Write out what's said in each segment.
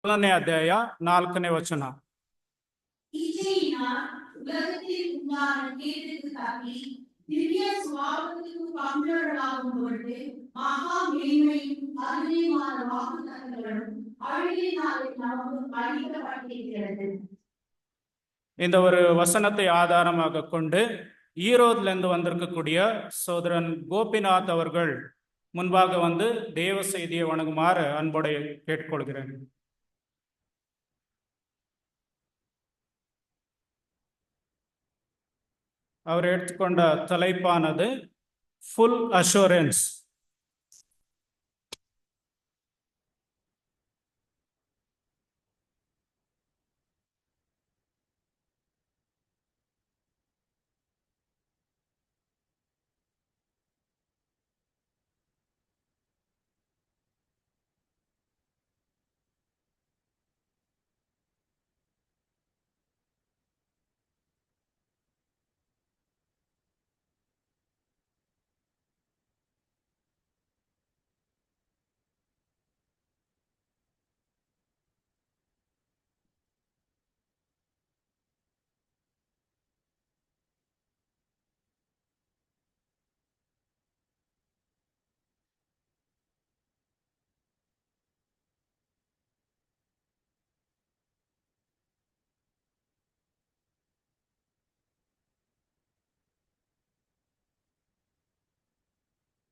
ಮೊದಲನೇ ಅಧ್ಯಾಯ 4ನೇ ವಚನ. இந்த ஒரு வசனத்தை ஆதாரமாக கொண்டு ஈரோட்லேருந்து வந்திருக்கக்கூடிய சோதரன் கோபிநாத் அவர்கள் முன்பாக வந்து தேவ செய்தியை வணங்குமாறு அன்போடு கேட்டுக்கொள்கிறேன். அவர் எடுத்துக்கொண்ட தலைப்பானது ஃபுல் அஷூரன்ஸ்.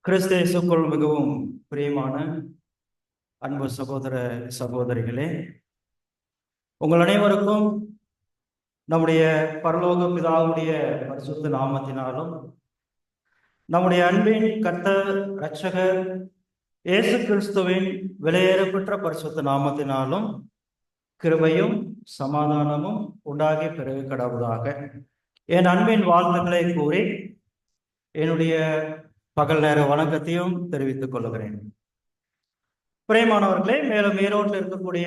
கிறிஸ்து இயேசுக்குள் மிகவும் பிரியமான அன்பு சகோதர சகோதரிகளே, உங்கள் அனைவருக்கும் நம்முடைய பரலோக பிதாவுடைய பரிசுத்த நாமத்தினாலும் நம்முடைய அன்பின் கர்த்தர் இரட்சகர் இயேசு கிறிஸ்துவின் விலையேறப்பெற்ற பரிசுத்த நாமத்தினாலும் கிருபையும் சமாதானமும் உண்டாகி பிறகு கடவுளாக என் அன்பின் வாழ்த்துக்களை கூறி என்னுடைய பகல் நேர வணக்கத்தையும் தெரிவித்துக் கொள்கிறேன். பிரியமானவர்களே, மேலும் ஈரோட்டில் இருக்கக்கூடிய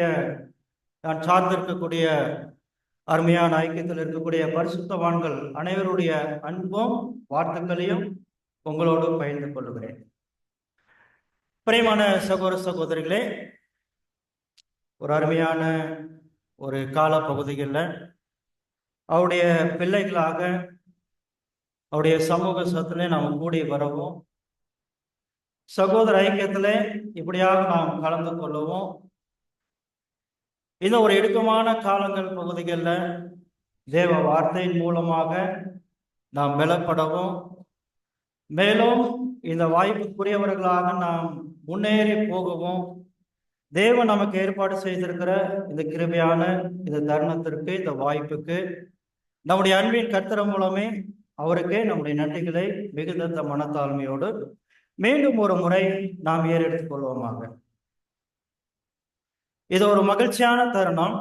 நான் சார்ந்திருக்கக்கூடிய அருமையான ஐக்கியத்தில் இருக்கக்கூடிய பரிசுத்தவான்கள் அனைவருடைய அன்பும் வாழ்த்துக்களையும் உங்களோடு பகிர்ந்து கொள்கிறேன். பிரியமான சகோதர சகோதரிகளே, ஒரு அருமையான ஒரு கால பகுதிகளில் அவருடைய பிள்ளைகளாக அவருடைய சமூக சத்திலே நாம் கூடி வரவும், சகோதர ஐக்கியத்திலே இப்படியாக நாம் கலந்து கொள்ளவும், இந்த ஒரு இடுக்கமான காலங்கள் பகுதிகளில் தேவ வார்த்தையின் மூலமாக நாம் பலப்படவும், மேலும் இந்த வாய்ப்புக்குரியவர்களாக நாம் முன்னேறி போகவும், தேவன் நமக்கு ஏற்பாடு செய்திருக்கிற இந்த கிருபையான இந்த தருணத்திற்கு, இந்த வாய்ப்புக்கு நம்முடைய அன்பின் கர்த்தர் மூலமே அவருக்கே நம்முடைய நன்றிகளை மிகுந்த மனத்தாழ்மையோடு மீண்டும் ஒரு முறை நாம் ஏறெடுத்துக் கொள்வோமாக. இது ஒரு மகிழ்ச்சியான தருணம்.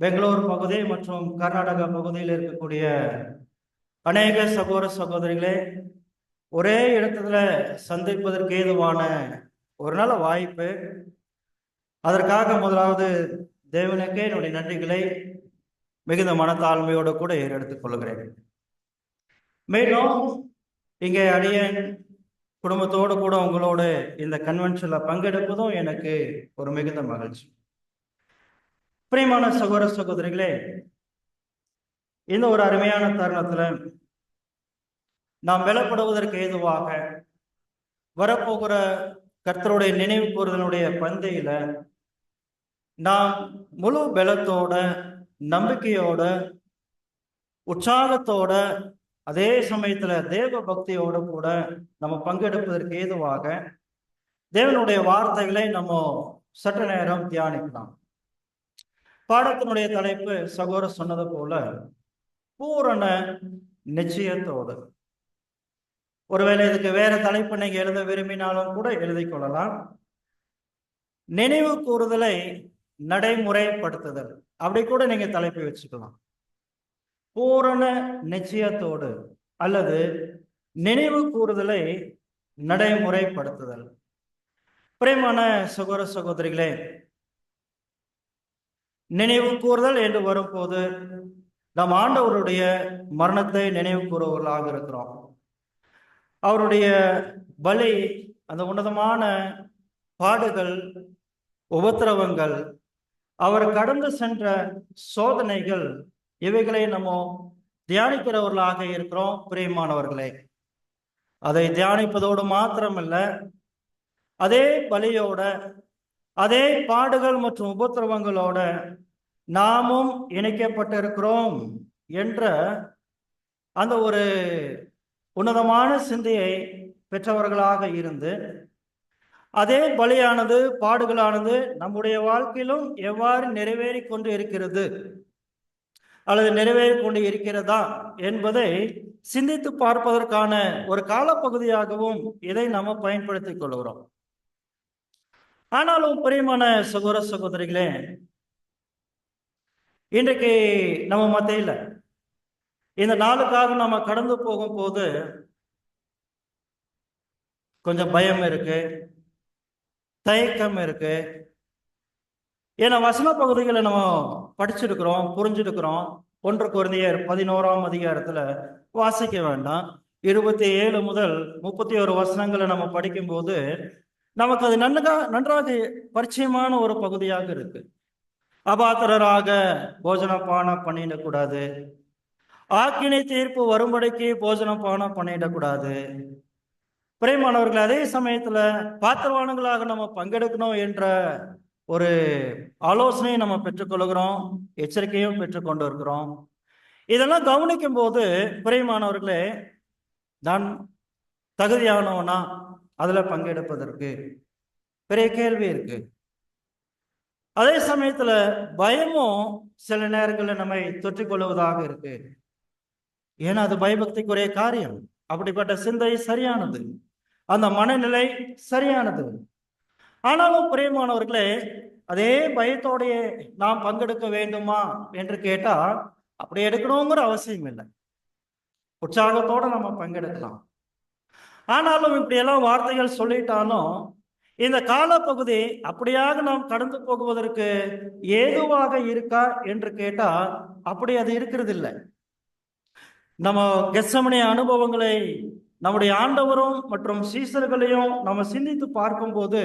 பெங்களூர் பகுதி மற்றும் கர்நாடகா பகுதியில் இருக்கக்கூடிய அநேக சகோதர சகோதரிகளே, ஒரே இடத்துல சந்திப்பதற்கு ஏதுவான ஒரு நல்ல வாய்ப்பு. அதற்காக முதலாவது தேவனுக்கே என்னுடைய நன்றிகளை மிகுந்த மனத்தாழ்மையோடு கூட ஏறெடுத்துக் கொள்கிறேன். மேலும் இங்கே அடியேன் குடும்பத்தோடு கூட உங்களோடு இந்த கன்வென்ஷன்ல பங்கெடுப்பதும் எனக்கு ஒரு மிகுந்த மகிழ்ச்சி. பிரியமான சகோதர சகோதரிகளே, இந்த ஒரு அருமையான தருணத்துல நாம் பலப்படுவதற்கு ஏதுவாக வரப்போகிற கர்த்தருடைய நினைவு கூறுதலுடைய பந்தையில நாம் முழு பலத்தோட, நம்பிக்கையோட, உற்சாகத்தோட, அதே சமயத்துல தேவ பக்தியோட கூட நம்ம பங்கெடுப்பதற்கு ஏதுவாக தேவனுடைய வார்த்தைகளை நம்ம சற்று நேரம் தியானிக்கலாம். பாடத்தினுடைய தலைப்பு சகோதர சொன்னது போல பூரண நிச்சயத்தோடு. ஒருவேளை இதுக்கு வேற தலைப்பு நீங்க எழுத விரும்பினாலும் கூட எழுதி கொள்ளலாம். நினைவு கூறுதலை நடைமுறைப்படுத்துதல், அப்படி கூட நீங்க தலைப்பை வச்சுக்கலாம். பூரண நிச்சயத்தோடு அல்லது நினைவு கூறுதலை நடைமுறைப்படுத்துதல். பிரியமான சகோதர சகோதரிகளே, நினைவு கூறுதல் என்று வரும்போது நாம் ஆண்டவருடைய மரணத்தை நினைவு கூறுவர்களாக இருக்கிறோம். அவருடைய பலி, அந்த உன்னதமான பாடுகள், உபத்திரவங்கள், அவர் கடந்து சென்ற சோதனைகள், இவைகளை நம்ம தியானிக்கிறவர்களாக இருக்கிறோம் பிரியமானவர்களே. அதை தியானிப்பதோடு மாத்திரமல்ல, அதே பலியோட, அதே பாடுகள் மற்றும் உபத்திரவங்களோட நாமும் இணைக்கப்பட்டிருக்கிறோம் என்ற அந்த ஒரு உன்னதமான சிந்தையை பெற்றவர்களாக இருந்து, அதே பலியானது, பாடுகளானது நம்முடைய வாழ்க்கையிலும் எவ்வாறு நிறைவேறி கொண்டு இருக்கிறது அல்லது நிறைவேறி கொண்டு இருக்கிறதா என்பதை சிந்தித்து பார்ப்பதற்கான ஒரு காலப்பகுதியாகவும் இதை நாம் பயன்படுத்திக் கொள்கிறோம். ஆனாலும் பிரியமான சகோதர சகோதரிகளே, இன்றைக்கு நம்ம மத்தியில இந்த நாளுக்காக நம்ம கடந்து போகும்போது கொஞ்சம் பயம் இருக்கு, தயக்கம் இருக்கு. ஏன்னா வசன பகுதிகளை நம்ம படிச்சிருக்கிறோம், புரிஞ்சிருக்கிறோம். 1 கொரிந்தியர் 11ஆம் அதிகாரத்துல வாசிக்க வேண்டாம், 27 முதல் 31 வசனங்களை நம்ம படிக்கும்போது நமக்கு அது நன்றாக பரிச்சயமான ஒரு பகுதியாக இருக்கு. அபாத்திரராக போஜனபானம் பண்ணிடக்கூடாது, ஆக்கினை தீர்ப்பு வரும்படிக்கு போஜனபானம் பண்ணிடக்கூடாது. பிரியமானவர்கள், அதே சமயத்துல பாத்திரவான்களாக நம்ம பங்கெடுக்கணும் என்ற ஒரு ஆலோசனையை நம்ம பெற்றுக்கொள்கிறோம், எச்சரிக்கையும் பெற்றுக்கொண்டு இருக்கிறோம். இதெல்லாம் கவனிக்கும் போது பிரியமானவர்களே, நான் தகுதியானவனா அதுல பங்கெடுப்பதற்கு? பெரிய கேள்வி இருக்கு. அதே சமயத்துல பயமும் சில நேரங்களில் நம்மை தொற்றிக்கொள்வதாக இருக்கு. ஏன்னா அது பயபக்திக்குரிய காரியம். அப்படிப்பட்ட சிந்தை சரியானது, அந்த மனநிலை சரியானது. ஆனாலும் பிரியமானவர்களே, அதே பயத்தோடைய நாம் பங்கெடுக்க வேண்டுமா என்று கேட்டா அப்படி எடுக்கணுங்கிற அவசியம் இல்லை. உற்சாகத்தோட நம்ம பங்கெடுக்கலாம். ஆனாலும் இப்படியெல்லாம் வார்த்தைகள் சொல்லிட்டாலும் இந்த காலப்பகுதி அப்படியாக நாம் கடந்து போகுவதற்கு ஏதுவாக இருக்கா என்று கேட்டா அப்படி அது இருக்கிறது இல்லை. நம்ம கெத்செமனே அனுபவங்களை நம்முடைய ஆண்டவரும் மற்றும் சீசர்களையும் நம்ம சிந்தித்து பார்க்கும்போது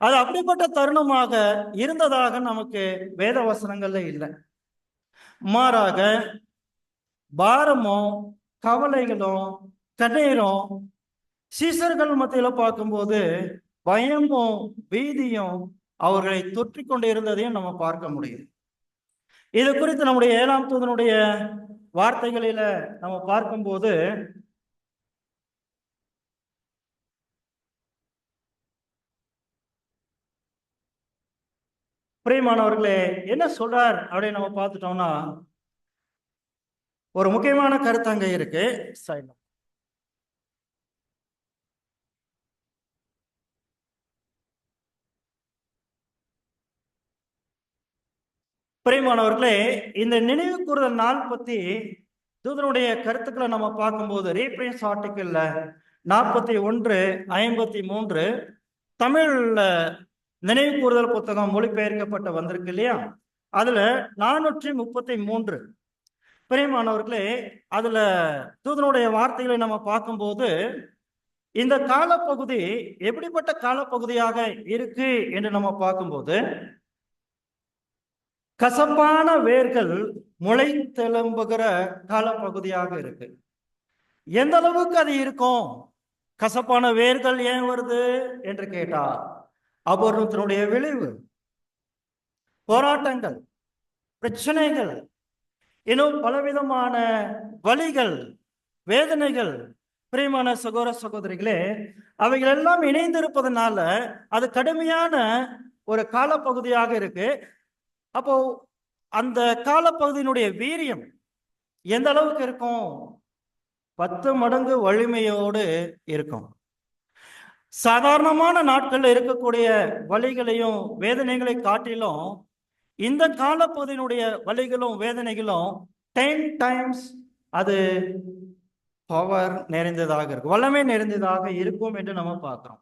அது அப்படிப்பட்ட தருணமாக இருந்ததாக நமக்கு வேத வசனங்கள்ல இல்லை. மாறாக பாரமும் கவலைகளும் கண்ணீரும் சீசர்கள் மத்தியில பார்க்கும்போது பயமும் பீதியும் அவர்களை தொற்றிக் கொண்டு இருந்ததையும் நம்ம பார்க்க முடியும். இது குறித்து நம்முடைய 7ஆம் தூதனுடைய வார்த்தைகளில நம்ம பார்க்கும்போது பிரியமானவர்களே என்ன சொல்றார் அப்படின்னு நம்ம பார்த்துட்டோம்னா ஒரு முக்கியமான கருத்து அங்க இருக்கு. பிரியமானவர்களே, இந்த நினைவு கூறுதல் நாள் பத்தி தூதனுடைய கருத்துக்களை நம்ம பார்க்கும்போது ரீப்ரின்ஸ் ஆர்டிக்கிள்ல 41:53 தமிழ்ல நினைவு கூறுதல் புத்தகம் மொழிபெயர்க்கப்பட்டு வந்திருக்கு இல்லையா, அதுல 433. பிரியமானவர்களே, அதுல தூதனுடைய வார்த்தைகளை நம்ம பார்க்கும்போது இந்த காலப்பகுதி எப்படிப்பட்ட காலப்பகுதியாக இருக்கு என்று நம்ம பார்க்கும்போது கசப்பான வேர்கள் முளை தெலும்புகிற காலப்பகுதியாக இருக்கு. எந்த அளவுக்கு அது இருக்கும்? கசப்பான வேர்கள் ஏன் வருது என்று கேட்டா அபூர்வத்தினுடைய விளைவு, போராட்டங்கள், பிரச்சனைகள், இன்னும் பலவிதமான வலிகள், வேதனைகள். பிரியமான சகோதர சகோதரிகளே, அவைகள் எல்லாம் இணைந்திருப்பதனால அது கடுமையான ஒரு காலப்பகுதியாக இருக்கு. அப்போ அந்த காலப்பகுதியினுடைய வீரியம் எந்த அளவுக்கு இருக்கும்? 10 மடங்கு வலிமையோடு இருக்கும். சாதாரணமான நாட்கள்ல இருக்கக்கூடிய வலிகளையும் வேதனைகளை காட்டிலும் இந்த காலப்பகுதியினுடைய வலிகளும் வேதனைகளும் 10 டைம்ஸ் அது பவர் நிறைந்ததாக இருக்கும், வல்லமை நிறைந்ததாக இருக்கும் என்று நம்ம பார்க்கிறோம்.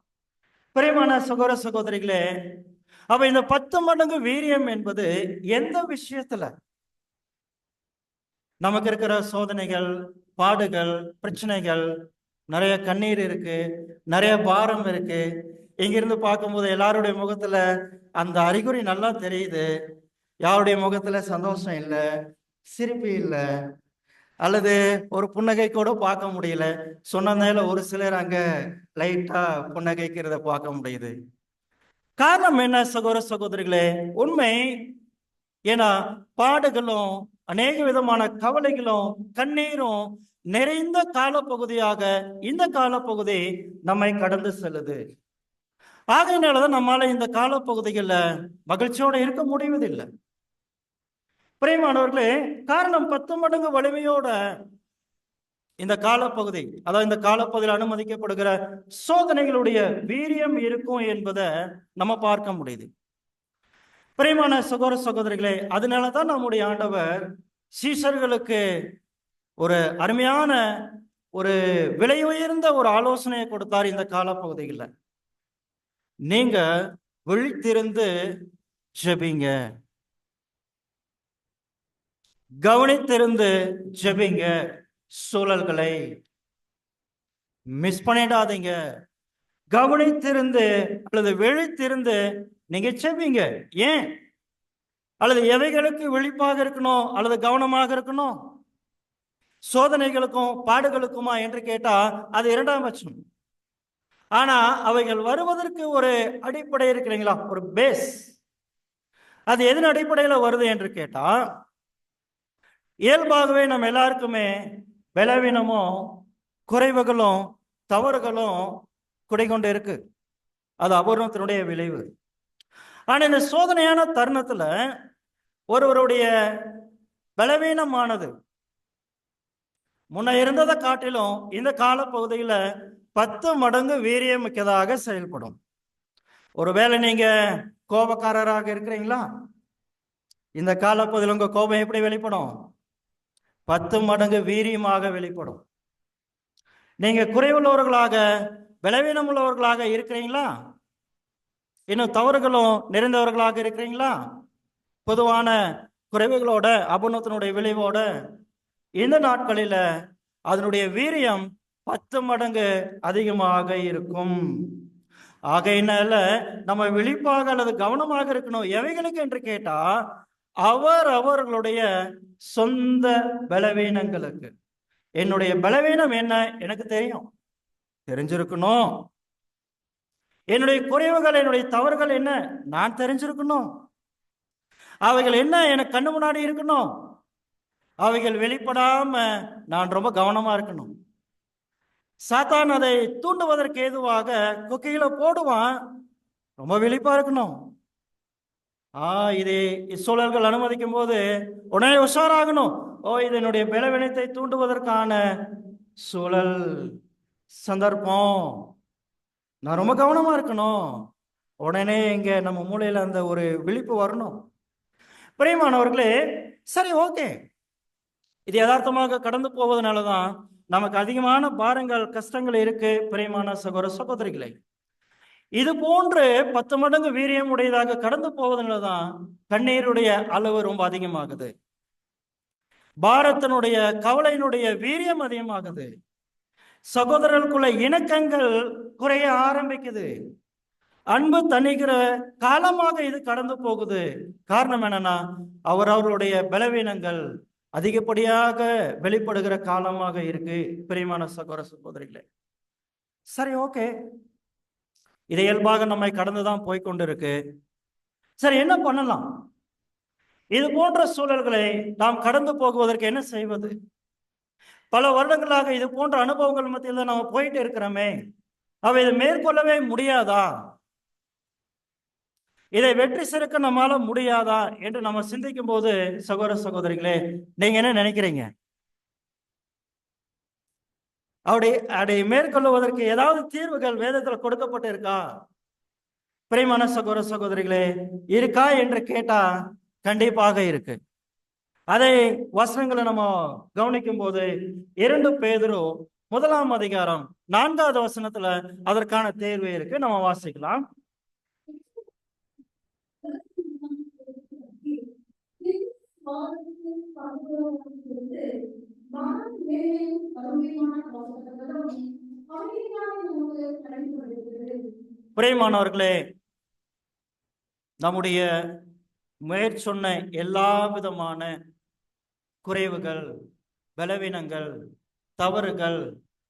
பிரியமான சகோதர சகோதரிகளே, அப்ப இந்த 10 மடங்கு வீரியம் என்பது எந்த விஷயத்துல? நமக்கு இருக்கிற சோதனைகள், பாடுகள், பிரச்சனைகள், நிறைய கண்ணீர் இருக்கு, நிறைய பாரம் இருக்கு. இங்கிருந்து பார்க்கும்போது எல்லாருடைய முகத்துல அந்த அறிகுறி நல்லா தெரியுது. யாருடைய முகத்துல சந்தோஷம் இல்லை, சிரிப்பு இல்லை, அல்லது ஒரு புன்னகை கூட பார்க்க முடியல. சொன்னதால ஒரு சிலர் அங்க லைட்டா புன்னகைக்கிறத பார்க்க முடியுது. காரணம் என்ன சகோதர சகோதரிகளே? உண்மை. ஏன்னா பாடுகளும் அநேக விதமான கவலைகளும் கண்ணீரும் நிறைந்த காலப்பகுதியாக இந்த காலப்பகுதி நம்மை கடந்து செல்லுது. ஆகையினாலதான் நம்மால இந்த காலப்பகுதிகளில் மகிழ்ச்சியோட இருக்க முடிவதில்லை. பிரியமானவர்களே, காரணம் 10 மடங்கு வலிமையோட இந்த காலப்பகுதி, அதாவது இந்த காலப்பகுதியில் அனுமதிக்கப்படுகிற சோதனைகளுடைய வீரியம் இருக்கும் என்பதை நம்ம பார்க்க முடியுது. பிரியமான சகோதர சகோதரிகளே, அதனாலதான் நம்முடைய ஆண்டவர் சீஷர்களுக்கு ஒரு அருமையான ஒரு விலை உயர்ந்த ஒரு ஆலோசனையை கொடுத்தார். இந்த காலப்பகுதிகளில் நீங்க விழித்திருந்து ஜெபிங்க, கவனித்திருந்து ஜெபிங்க, சூழல்களை மிஸ் பண்ணிடாதீங்க. கவனித்திருந்து அல்லது விழித்திருந்து நீங்க ஜெபிங்க. ஏன்? அல்லது எவைகளுக்கு விழிப்பாக இருக்கணும் அல்லது கவனமாக இருக்கணும்? சோதனைகளுக்கும் பாடுகளுக்குமா என்று கேட்டா அது இரண்டாம் பட்சம். ஆனா அவைகள் வருவதற்கு ஒரு அடிப்படை இருக்கிறீங்களா, ஒரு பேஸ். அது எதன் அடிப்படையில் வருது என்று கேட்டா, இயல்பாகவே நம்ம எல்லாருக்குமே பலவீனமும் குறைவுகளும் தவறுகளும் குடைகொண்டு இருக்கு. அது அபூர்வத்தினுடைய விளைவு. ஆனா இந்த சோதனையான தருணத்துல ஒருவருடைய பலவீனமானது முன்ன இருந்ததை காட்டிலும் இந்த காலப்பகுதியில 10 மடங்கு வீரியமிக்கதாக செயல்படும். ஒருவேளை நீங்க கோபக்காரராக இருக்கிறீங்களா, இந்த காலப்பகுதியில் உங்க கோபம் எப்படி வெளிப்படும்? 10 மடங்கு வீரியமாக வெளிப்படும். நீங்க குறைவுள்ளவர்களாக பலவீனம் உள்ளவர்களாக இருக்கிறீங்களா, இன்னும் தவறுகளும் நிறைந்தவர்களாக இருக்கிறீங்களா, பொதுவான குறைவுகளோட அபூர்வத்தினுடைய விளைவோட இந்த நாட்களில அதனுடைய வீரியம் 10 மடங்கு அதிகமாக இருக்கும். ஆகையினால நம்ம விழிப்பாக அல்லது கவனமாக இருக்கணும். எவைகளுக்கு என்று கேட்டா, அவர்களுடைய சொந்த பலவீனங்களுக்கு. என்னுடைய பலவீனம் என்ன எனக்கு தெரிஞ்சிருக்கணும். என்னுடைய குறைவுகள், என்னுடைய தவறுகள் என்ன நான் தெரிஞ்சிருக்கணும். அவைகள் என்ன எனக்கு கண்ணு முன்னாடி இருக்கணும். அவைகள் வெளிப்படாம நான் ரொம்ப கவனமா இருக்கணும். சாத்தான் அதை தூண்டுவதற்கு ஏதுவாக கொக்கையில போடுவான். ரொம்ப விழிப்பா இருக்கணும். இது சூழல்கள் அனுமதிக்கும் போது உடனே உஷாராகணும். இது என்னுடைய பலவீனத்தை தூண்டுவதற்கான சூழல், சந்தர்ப்பம். நான் ரொம்ப கவனமா இருக்கணும். உடனே இங்க நம்ம மூளையில அந்த ஒரு விழிப்பு வரணும். பிரியமானவர்களே, சரி, ஓகே, இது யதார்த்தமாக கடந்து போவதனாலதான் நமக்கு அதிகமான பாரங்கள், கஷ்டங்கள் இருக்கு. பிரியமான சகோதர சகோதரிகளை, இது போன்று 10 மடங்கு வீரியம் உடையதாக கடந்து போவதனாலதான் கண்ணீருடைய அளவு ரொம்ப அதிகமாகுது. பாரத்தினுடைய கவலையினுடைய வீரியம் அதிகமாகுது. சகோதரர்களுக்குள்ள இணக்கங்கள் குறைய ஆரம்பிக்குது. அன்பு தணிகிற காலமாக இது கடந்து போகுது. காரணம் என்னன்னா, அவர்களுடைய பலவீனங்கள் அதிகப்படியாக வெளிப்படுகிற காலமாக இருக்கு. பிரியமான சகோதர சகோதரிகளே, சரி, ஓகே, இது இயல்பாக நம்மை கடந்துதான் போய்கொண்டிருக்கு. சரி, என்ன பண்ணலாம்? இது போன்ற சூழல்களை நாம் கடந்து போகுவதற்கு என்ன செய்வது? பல வருடங்களாக இது போன்ற அனுபவங்கள் மத்தியில் தான் நாம் போயிட்டு இருக்கிறோமே, அவை இதை மேற்கொள்ளவே முடியாதா? இதை வெற்றி சிறக்க நம்மால முடியாதா என்று நம்ம சிந்திக்கும் போது, சகோதர சகோதரிகளே, நீங்க என்ன நினைக்கிறீங்க? அதை மேற்கொள்வதற்கு ஏதாவது தீர்வுகள் வேதத்தில் கொடுக்கப்பட்டு இருக்கா? பிரியமான சகோதர சகோதரிகளே, இருக்கா என்று கேட்டா கண்டிப்பாக இருக்கு. அதை வசனங்களை நம்ம கவனிக்கும் போது 2 பேதுரு 1ஆம் அதிகாரம் 4வது வசனத்துல அதற்கான தேர்வு இருக்கு. நம்ம வாசிக்கலாம். பிரியமானவர்களே, நம்முடைய மேற்சொன்ன எல்லா விதமான குறைவுகள், பலவீனங்கள், தவறுகள்,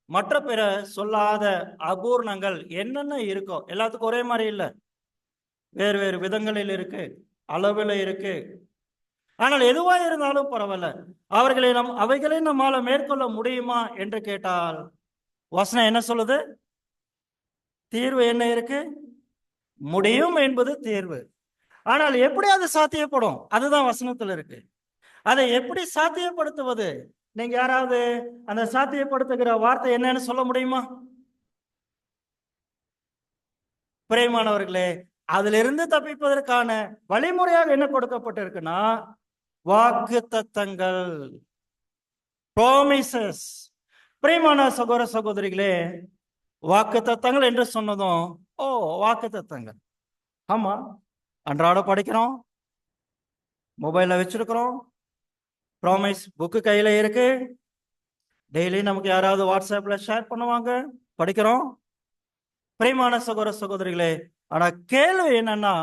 மற்ற பிற சொல்லாத அபூர்ணங்கள் என்னென்ன இருக்கோ எல்லாத்துக்கும் ஒரே மாதிரி இல்லை, வேறு வேறு விதங்களில் இருக்கு, அளவில் இருக்கு. ஆனால் எதுவா இருந்தாலும் பரவாயில்ல, அவைகளை நம்மால மேற்கொள்ள முடியுமா என்று கேட்டால் வசனம் என்ன சொல்லுது? தீர்வு என்ன இருக்கு? முடியும் என்பது தீர்வு. ஆனால் எப்படி அது சாத்தியப்படும்? அதுதான் வசனத்தில் இருக்கு. அதை எப்படி சாத்தியப்படுத்துவது? நீங்க யாராவது அந்த சாத்தியப்படுத்துகிற வார்த்தை என்னன்னு சொல்ல முடியுமா? பிரியமானவர்களே, அதிலிருந்து தப்பிப்பதற்கான வழிமுறையாக என்ன கொடுக்கப்பட்டிருக்குன்னா, வாக்கு தத்தங்கள், ப்ராமிசஸ். பிரியமான சகோதர சகோதரிகளே, வாக்கு தத்தங்கள் என்று சொன்னதும், வாக்கு தத்தங்கள், ஆமா, அன்றாட படிக்கிறோம், மொபைல்ல வச்சிருக்கிறோம், ப்ராமிஸ் புக்கு கையில இருக்கு, டெய்லி நமக்கு யாராவது வாட்ஸ்அப்ல ஷேர் பண்ணுவாங்க, படிக்கிறோம். பிரியமான சகோதர சகோதரிகளே, ஆனா கேள்வி என்னன்னா,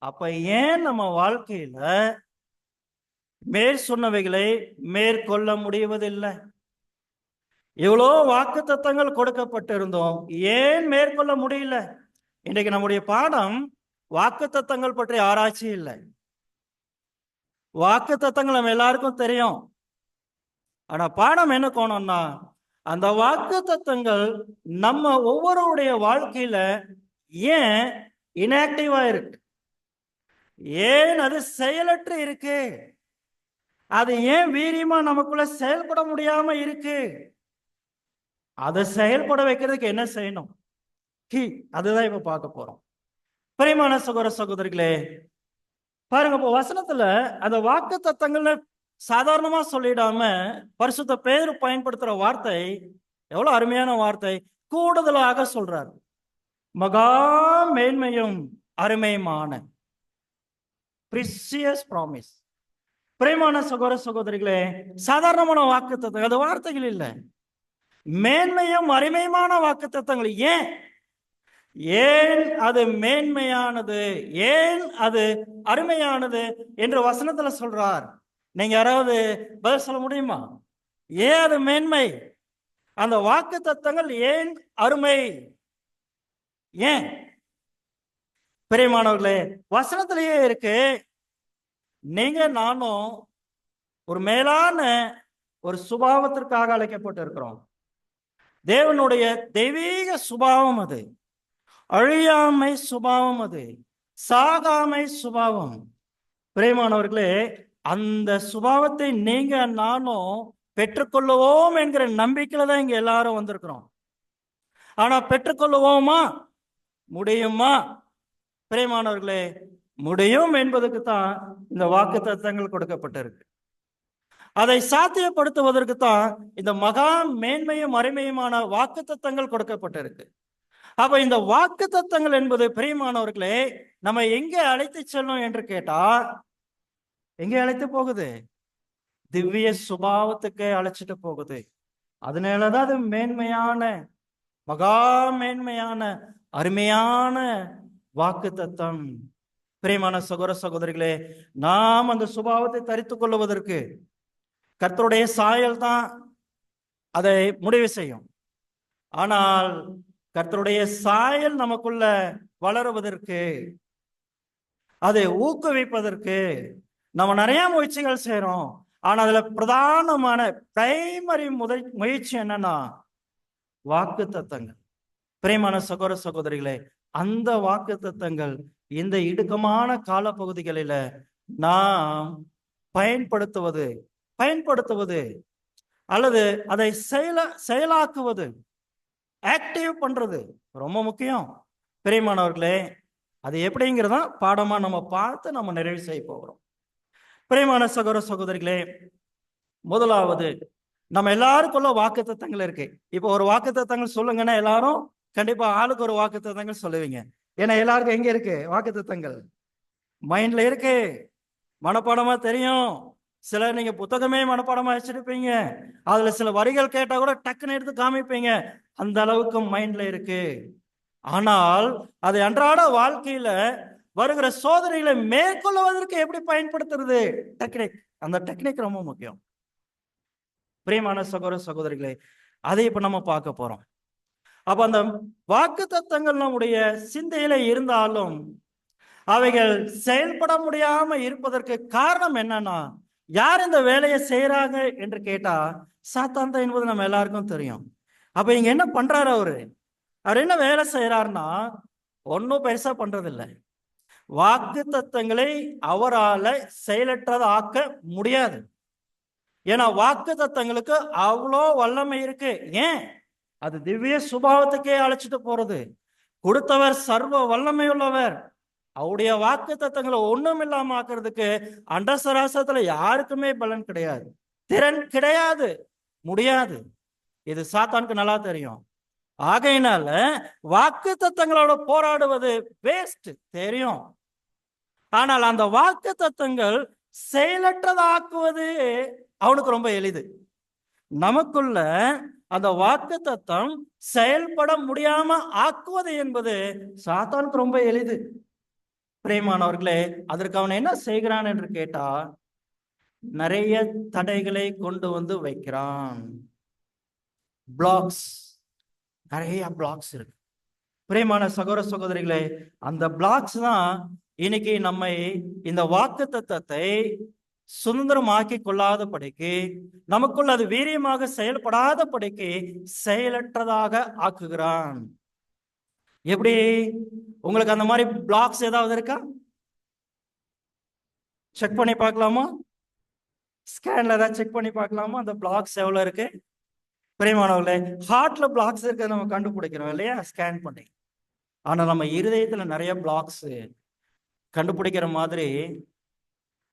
அப்ப ஏன் நம்ம வாழ்க்கையில மேற் சொன்னவைகளை மேற்கொள்ள முடிவதில்லை? இவ்வளோ வாக்கு தத்தங்கள் கொடுக்கப்பட்டிருந்தோம், ஏன் மேற்கொள்ள முடியல? இன்றைக்கு நம்முடைய பாடம் வாக்கு தத்தங்கள் பற்றி ஆராய்ச்சி இல்லை. வாக்கு தத்தங்கள் நம்ம எல்லாருக்கும் தெரியும். ஆனா பாடம் என்ன கோணம்னா, அந்த வாக்கு தத்தங்கள் நம்ம ஒவ்வொருடைய வாழ்க்கையில ஏன் இன்ஆக்டிவா இருக்கு? ஏன் அது செயலற்று இருக்கு? அது ஏன் வீரியமா நமக்குள்ள செயல்பட முடியாம இருக்கு? அதை செயல்பட வைக்கிறதுக்கு என்ன செய்யணும்? அதுதான் இப்ப பார்க்க போறோம். பிரியமான சகோதர சகோதரிகளே, பாருங்க, இப்போ வசனத்துல அந்த வாக்கு தத்தங்கள்ல சாதாரணமா சொல்லிடாம பரிசுத்த பேதுரு பயன்படுத்துற வார்த்தை எவ்வளவு அருமையான வார்த்தை! கூடுதலாக சொல்றார். மகா மேன்மையும் அருமையுமான precious promise. பிரியமான சகோதர சகோதரிகளே, சாதாரணமான வாக்கு தத்தங்கள், அது வார்த்தைகள் இல்லை, மேன்மையும் அருமையுமான வாக்கு தத்தங்கள். ஏன் அது மேன்மையானது, ஏன் அது அருமையானது என்று வசனத்துல சொல்றார். நீங்க யாராவது பதில் சொல்ல முடியுமா? ஏன் அது மேன்மை? அந்த வாக்கு தத்தங்கள் ஏன் அருமை? ஏன்? பிரியமானவர்களே, வசனத்திலேயே இருக்கு. நீங்க நானும் ஒரு மேலான ஒரு சுபாவத்திற்காக அழைக்கப்பட்டு இருக்கிறோம். தேவனுடைய தெய்வீக சுபாவம் அது, அழியாமை சுபாவம், அது சாகாமை சுபாவம். பிரியமானவர்களே, அந்த சுபாவத்தை நீங்க நானும் பெற்றுக்கொள்ளுவோம் என்கிற நம்பிக்கையில தான் இங்க எல்லாரும் வந்திருக்கிறோம். ஆனா பெற்றுக்கொள்ளுவோமா? முடியுமா? பிரியமானவர்களே, முடியும் என்பதுக்கு தான் இந்த வாக்கு தத்தங்கள் கொடுக்கப்பட்டிருக்கு. அதை சாத்தியப்படுத்துவதற்கு தான் இந்த மகா மேன்மையும் அருமையுமான வாக்கு தத்தங்கள் கொடுக்கப்பட்டிருக்கு. அப்ப இந்த வாக்கு தத்தங்கள் என்பது பிரியமானவர்களே நம்ம எங்கே அழைத்து செல்லும் என்று கேட்டா, எங்கே அழைத்து போகுது? திவ்ய சுபாவத்துக்கு அழைச்சிட்டு போகுது. அதனாலதான் அது மேன்மையான, மகா மேன்மையான, அருமையான வாக்கு தத்தம். பிரியமான சகோதர சகோதரிகளே, நாம் அந்த சுபாவத்தை தரித்துக் கொள்வதற்கு கர்த்தருடைய சாயல் தான் அதை முடிவு செய்யும். ஆனால் கர்த்தருடைய சாயல் நமக்குள்ள வளருவதற்கு, அதை ஊக்குவிப்பதற்கு நம்ம நிறைய முயற்சிகள் செய்யறோம். ஆனா அதுல பிரதானமான பிரைமரி முயற்சி என்னன்னா வாக்கு தத்தங்கள். பிரியமான சகோதர சகோதரிகளே, அந்த வாக்கு தத்தங்கள் இந்த இடுக்கமான காலப்பகுதிகளில நாம் பயன்படுத்துவது அல்லது அதை செயலாக்குவது, ஆக்டிவ் பண்றது ரொம்ப முக்கியம். பிரியமானவர்களே, அது எப்படிங்கிறதா பாடமா நம்ம பார்த்து நம்ம நிறைவு செய்ய போகிறோம். பிரியமான சகோதர சகோதரிகளே, முதலாவது நம்ம எல்லாருக்குள்ள வாக்கு தத்தங்கள் இருக்கு. இப்போ ஒரு வாக்கு தத்தங்கள் சொல்லுங்கன்னா எல்லாரும் கண்டிப்பா ஆளுக்கு ஒரு வாக்கு தத்தங்கள் சொல்லுவீங்க. ஏன்னா எல்லாருக்கும் எங்க இருக்கு வாக்கு தத்தங்கள்? மைண்ட்ல இருக்கு, மனப்பாடமா தெரியும். சிலர் நீங்க புத்தகமே மனப்பாடமா வச்சிருப்பீங்க, அதுல சில வரிகள் கேட்டா கூட டக்குன்னு எடுத்து காமிப்பீங்க. அந்த அளவுக்கு மைண்ட்ல இருக்கு. ஆனால் அதை அன்றாட வாழ்க்கையில வருகிற சோதனைகளை மேற்கொள்வதற்கு எப்படி பயன்படுத்துறது? டெக்னிக். அந்த டெக்னிக் ரொம்ப முக்கியம். பிரியமான சகோதர சகோதரிகளே, அதை இப்ப நம்ம பார்க்க போறோம். அப்ப அந்த வாக்கு தத்தங்கள் நம்முடைய சிந்தையில இருந்தாலும் அவைகள் செயல்பட முடியாம இருப்பதற்கு காரணம் என்னன்னா, யார் இந்த வேலையை செய்யறாங்க என்று கேட்டா சாத்தான் தான் என்பது நம்ம எல்லாருக்கும் தெரியும். அப்ப இங்க என்ன பண்றாரு அவரு? அவர் என்ன வேலை செய்யறாருன்னா, ஒன்னும் பெருசா பண்றது இல்லை. வாக்கு தத்தங்களை அவரால செயலற்றதாக்க முடியாது. ஏன்னா வாக்கு தத்தங்களுக்கு அவ்வளோ வல்லமை இருக்கு. ஏன்? அது திவ்ய சுபாவத்துக்கே அழைச்சிட்டு போறது. கொடுத்தவர் சர்வ வல்லமை உள்ளவர். அவருடைய வாக்கு தத்தங்களை ஒண்ணும் இல்லாம ஆக்குறதுக்கு அண்டசராசத்துல யாருக்குமே பலன் கிடையாது, திறன் கிடையாது, முடியாது. இது சாத்தானுக்கு நல்லா தெரியும். ஆகையினால வாக்கு தத்தங்களோட போராடுவது வேஸ்ட் தெரியும். ஆனால் அந்த வாக்கு தத்தங்கள் செயலற்றதாக்குவது அவனுக்கு ரொம்ப எளிது. நமக்குள்ள அந்த வாக்கு தத்தம் செயல்பட முடியாம ஆக்குவது என்பது சாத்தானுக்கு ரொம்ப எளிது. பிரியமானவர்களே, அதற்கு அவன் என்ன செய்கிறான் என்று கேட்டா, நிறைய தடைகளை கொண்டு வந்து வைக்கிறான். பிளாக்ஸ், நிறைய பிளாக்ஸ் இருக்கு. பிரியமான சகோதர சகோதரிகளே, அந்த பிளாக்ஸ் தான் இன்னைக்கு நம்மை இந்த வாக்கு தத்தத்தை சுதந்திரமாக்கி கொள்ளாதபடிக்கு, நமக்குள் அது வீரியமாக செயல்படாதபடிக்கு செயலற்றதாக ஆக்குகிறான். எப்படி? உங்களுக்கு அந்த மாதிரி பிளாக்ஸ் ஏதாவது இருக்கா? செக் பண்ணி பார்க்கலாமா? ஸ்கேன்ல ஏதாவது செக் பண்ணி பார்க்கலாமா அந்த பிளாக்ஸ் எவ்வளவு இருக்கு? பிரியமானவர்களே, ஹார்ட்ல பிளாக்ஸ் இருக்க நம்ம கண்டுபிடிக்கிறோம் இல்லையா, ஸ்கேன் பண்ணி. ஆனா நம்ம இருதயத்துல நிறைய பிளாக்ஸ் கண்டுபிடிக்கிற மாதிரி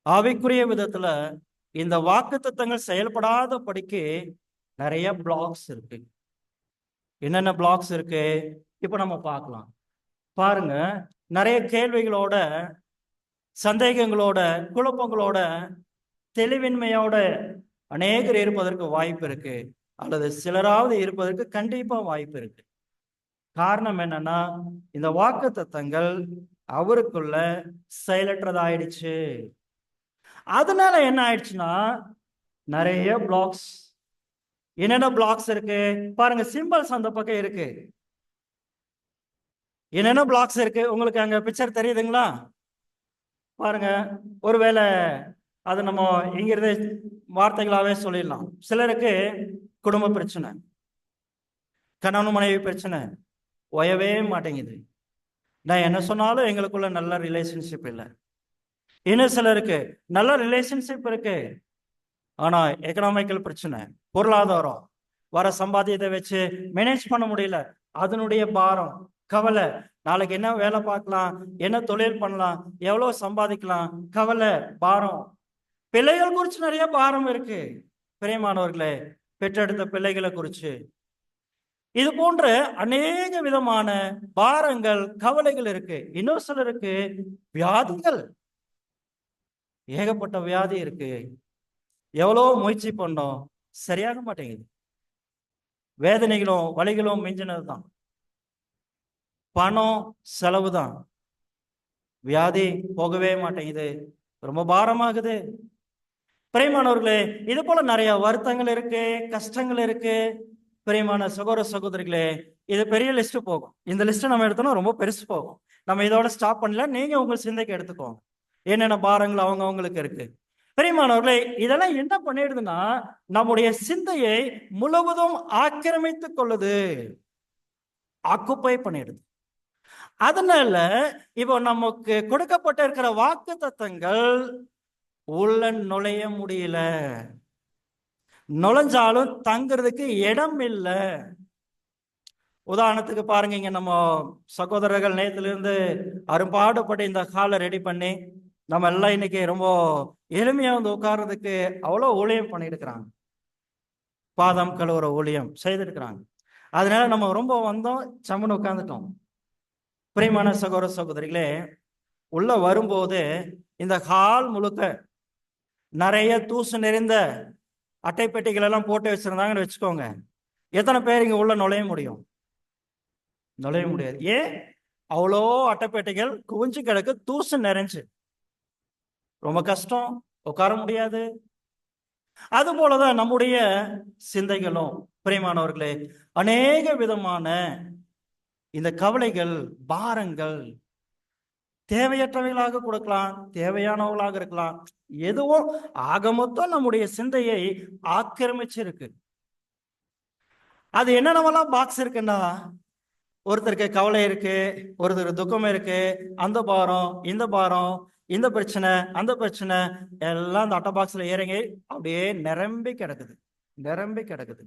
ஆவிக்குரிய விதத்துல இந்த வாக்கு தத்தங்கள் செயல்படாத படிக்கு நிறைய பிளாக்ஸ் இருக்கு. என்னென்ன பிளாக்ஸ் இருக்கு இப்ப நம்ம பார்க்கலாம். பாருங்க, நிறைய கேள்விகளோட, சந்தேகங்களோட, குழப்பங்களோட, தெளிவின்மையோட அநேகர் இருப்பதற்கு வாய்ப்பு இருக்கு, அல்லது சிலராவது இருப்பதற்கு கண்டிப்பா வாய்ப்பு இருக்கு. காரணம் என்னன்னா, இந்த வாக்கு தத்தங்கள் அவருக்குள்ள செயலற்றதாயிடுச்சு. அதனால என்ன ஆயிடுச்சுன்னா, நிறைய பிளாக்ஸ். என்னென்ன பிளாக்ஸ் இருக்கு பாருங்க, சிம்பிள்ஸ் அந்த பக்கம் இருக்கு. என்னென்ன பிளாக்ஸ் இருக்கு உங்களுக்கு அங்க பிக்சர் தெரியுதுங்களா? பாருங்க, ஒருவேளை அது நம்ம இங்கிருந்து வார்த்தைகளாவே சொல்லிடலாம். சிலருக்கு குடும்ப பிரச்சனை, கணவன் மனைவி பிரச்சனை ஓயவே மாட்டேங்குது. நான் என்ன சொன்னாலும் எங்களுக்குள்ள நல்ல ரிலேஷன்ஷிப் இல்லை. இன்னும் சிலருக்கு நல்ல ரிலேஷன்ஷிப் இருக்கு, ஆனா எக்கனாமிக்கல் பிரச்சனை, பொருளாதாரம், வர சம்பாத்தியத்தை வச்சு மேனேஜ் பண்ண முடியல, அதனுடைய பாரம், கவலை, நாளைக்கு என்ன வேலை பார்க்கலாம், என்ன தொழில் பண்ணலாம், எவ்வளவு சம்பாதிக்கலாம், கவலை, பாரம். பிள்ளைகள் குறிச்சு நிறைய பாரம் இருக்கு. பிரியமானவர்களே, பெற்றெடுத்த பிள்ளைகளை குறிச்சு இது போன்ற அநேக விதமான பாரங்கள், கவலைகள் இருக்கு. இன்னும் சிலருக்கு வியாதிகள், ஏகப்பட்ட வியாதி இருக்கு. எவ்வளோ முயற்சி பண்ணோம், சரியாக மாட்டேங்குது. வேதனைகளும் வலிகளும் மிஞ்சினது தான். பணம் செலவு தான், வியாதி போகவே மாட்டேங்குது, ரொம்ப பாரமாகுது. பிரியமானவர்களே, இது போல நிறைய வருத்தங்கள் இருக்கு, கஷ்டங்கள் இருக்கு. பிரியமான சகோதர சகோதரிகளே, இது பெரிய லிஸ்ட் போகும். இந்த லிஸ்ட் நம்ம எடுத்தோம்னா ரொம்ப பெருசு போகும். நம்ம இதோட ஸ்டாப் பண்ணல, நீங்க உங்க சிந்தைக்கு எடுத்துக்கோங்க என்னென்ன பாரங்கள் அவங்களுக்கு இருக்கு. பிரியமானவர்களே, இதெல்லாம் என்ன பண்ணிடுதுன்னா, நம்முடைய சிந்தையை முழுவதும் ஆக்கிரமித்துக் கொள்ளுது, ஆக்குப்பை பண்ணிடுது. அதனால இப்போ நமக்கு கொடுக்கப்பட்ட இருக்கிற வாக்கு தத்தங்கள் உள்ள நுழைய முடியல, நுழைஞ்சாலும் தங்கிறதுக்கு இடம் இல்லை. உதாரணத்துக்கு பாருங்க, இங்க நம்ம சகோதரர்கள் நேத்துல இருந்து அரும்பாடுபட்டு இந்த ஹாலை ரெடி பண்ணி நம்ம எல்லாம் இன்னைக்கு ரொம்ப எளிமையா வந்து உட்கார்றதுக்கு அவ்வளோ ஊழியம் பண்ணியிருக்கிறாங்க, பாதம் கழுவுற ஊழியம் செய்திருக்கிறாங்க. அதனால நம்ம ரொம்ப வந்தோம், சம்மன் உட்கார்ந்துட்டோம். பிரியமான சகோதர சகோதரிகளே, உள்ள வரும்போது இந்த ஹால் முழுக்க நிறைய தூசு நிறைந்த அட்டை பெட்டிகள் எல்லாம் போட்டு வச்சிருந்தாங்கன்னு வச்சுக்கோங்க, எத்தனை பேர் இங்க உள்ள நுழைய முடியும்? நுழைய முடியாது. ஏன்? அவ்வளோ அட்டைப்பேட்டைகள் குவிஞ்சு கிடக்கு, தூசு நிறைஞ்சு, ரொம்ப கஷ்டம், உட்கார முடியாது. அது போலதான் நம்முடைய சிந்தைகளும் பிரியமானவர்களே, அநேக விதமான இந்த கவலைகள், பாரங்கள் தேவையற்றவைகளாக கொடுக்கலாம், தேவையானவர்களாக இருக்கலாம். எதுவும் ஆக மொத்தம் நம்முடைய சிந்தையை ஆக்கிரமிச்சிருக்கு. அது என்னென்னவெல்லாம் பாக்ஸ் இருக்குன்னா, ஒருத்தருக்கு கவலை இருக்கு, ஒருத்தருக்கு துக்கம் இருக்கு, அந்த பாரம், இந்த பிரச்சனை, அந்த பிரச்சனை எல்லாம் அந்த அட்டை பாக்ஸ்ல இறங்கி அப்படியே நிரம்பி கிடக்குது, நிரம்பி கிடக்குது.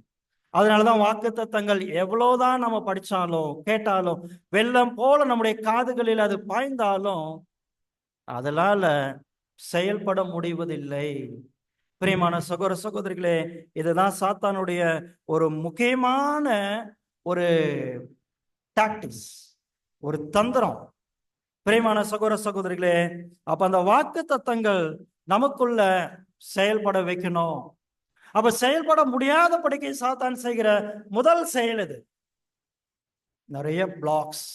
அதனாலதான் வாக்குத்தத்தங்கள் எவ்வளவுதான் நம்ம படிச்சாலும் கேட்டாலும், வெள்ளம் போல நம்முடைய காதுகளில் அது பாய்ந்தாலும் அதனால செயல்பட முடிவதில்லை. பிரியமான சகோதர சகோதரிகளே, இதுதான் சாத்தானுடைய ஒரு முக்கியமான ஒரு டாக்டிக்ஸ், ஒரு தந்திரம். பிரியமான சகோதர சகோதரிகளே, அப்ப அந்த வாக்கு தத்தங்கள் நமக்குள்ள செயல்பட வைக்கணும். அப்ப செயல்பட முடியாதபடிக்கு சாத்தான் செய்கிற முதல் செயல் இது, நிறைய பிளாக்ஸ்.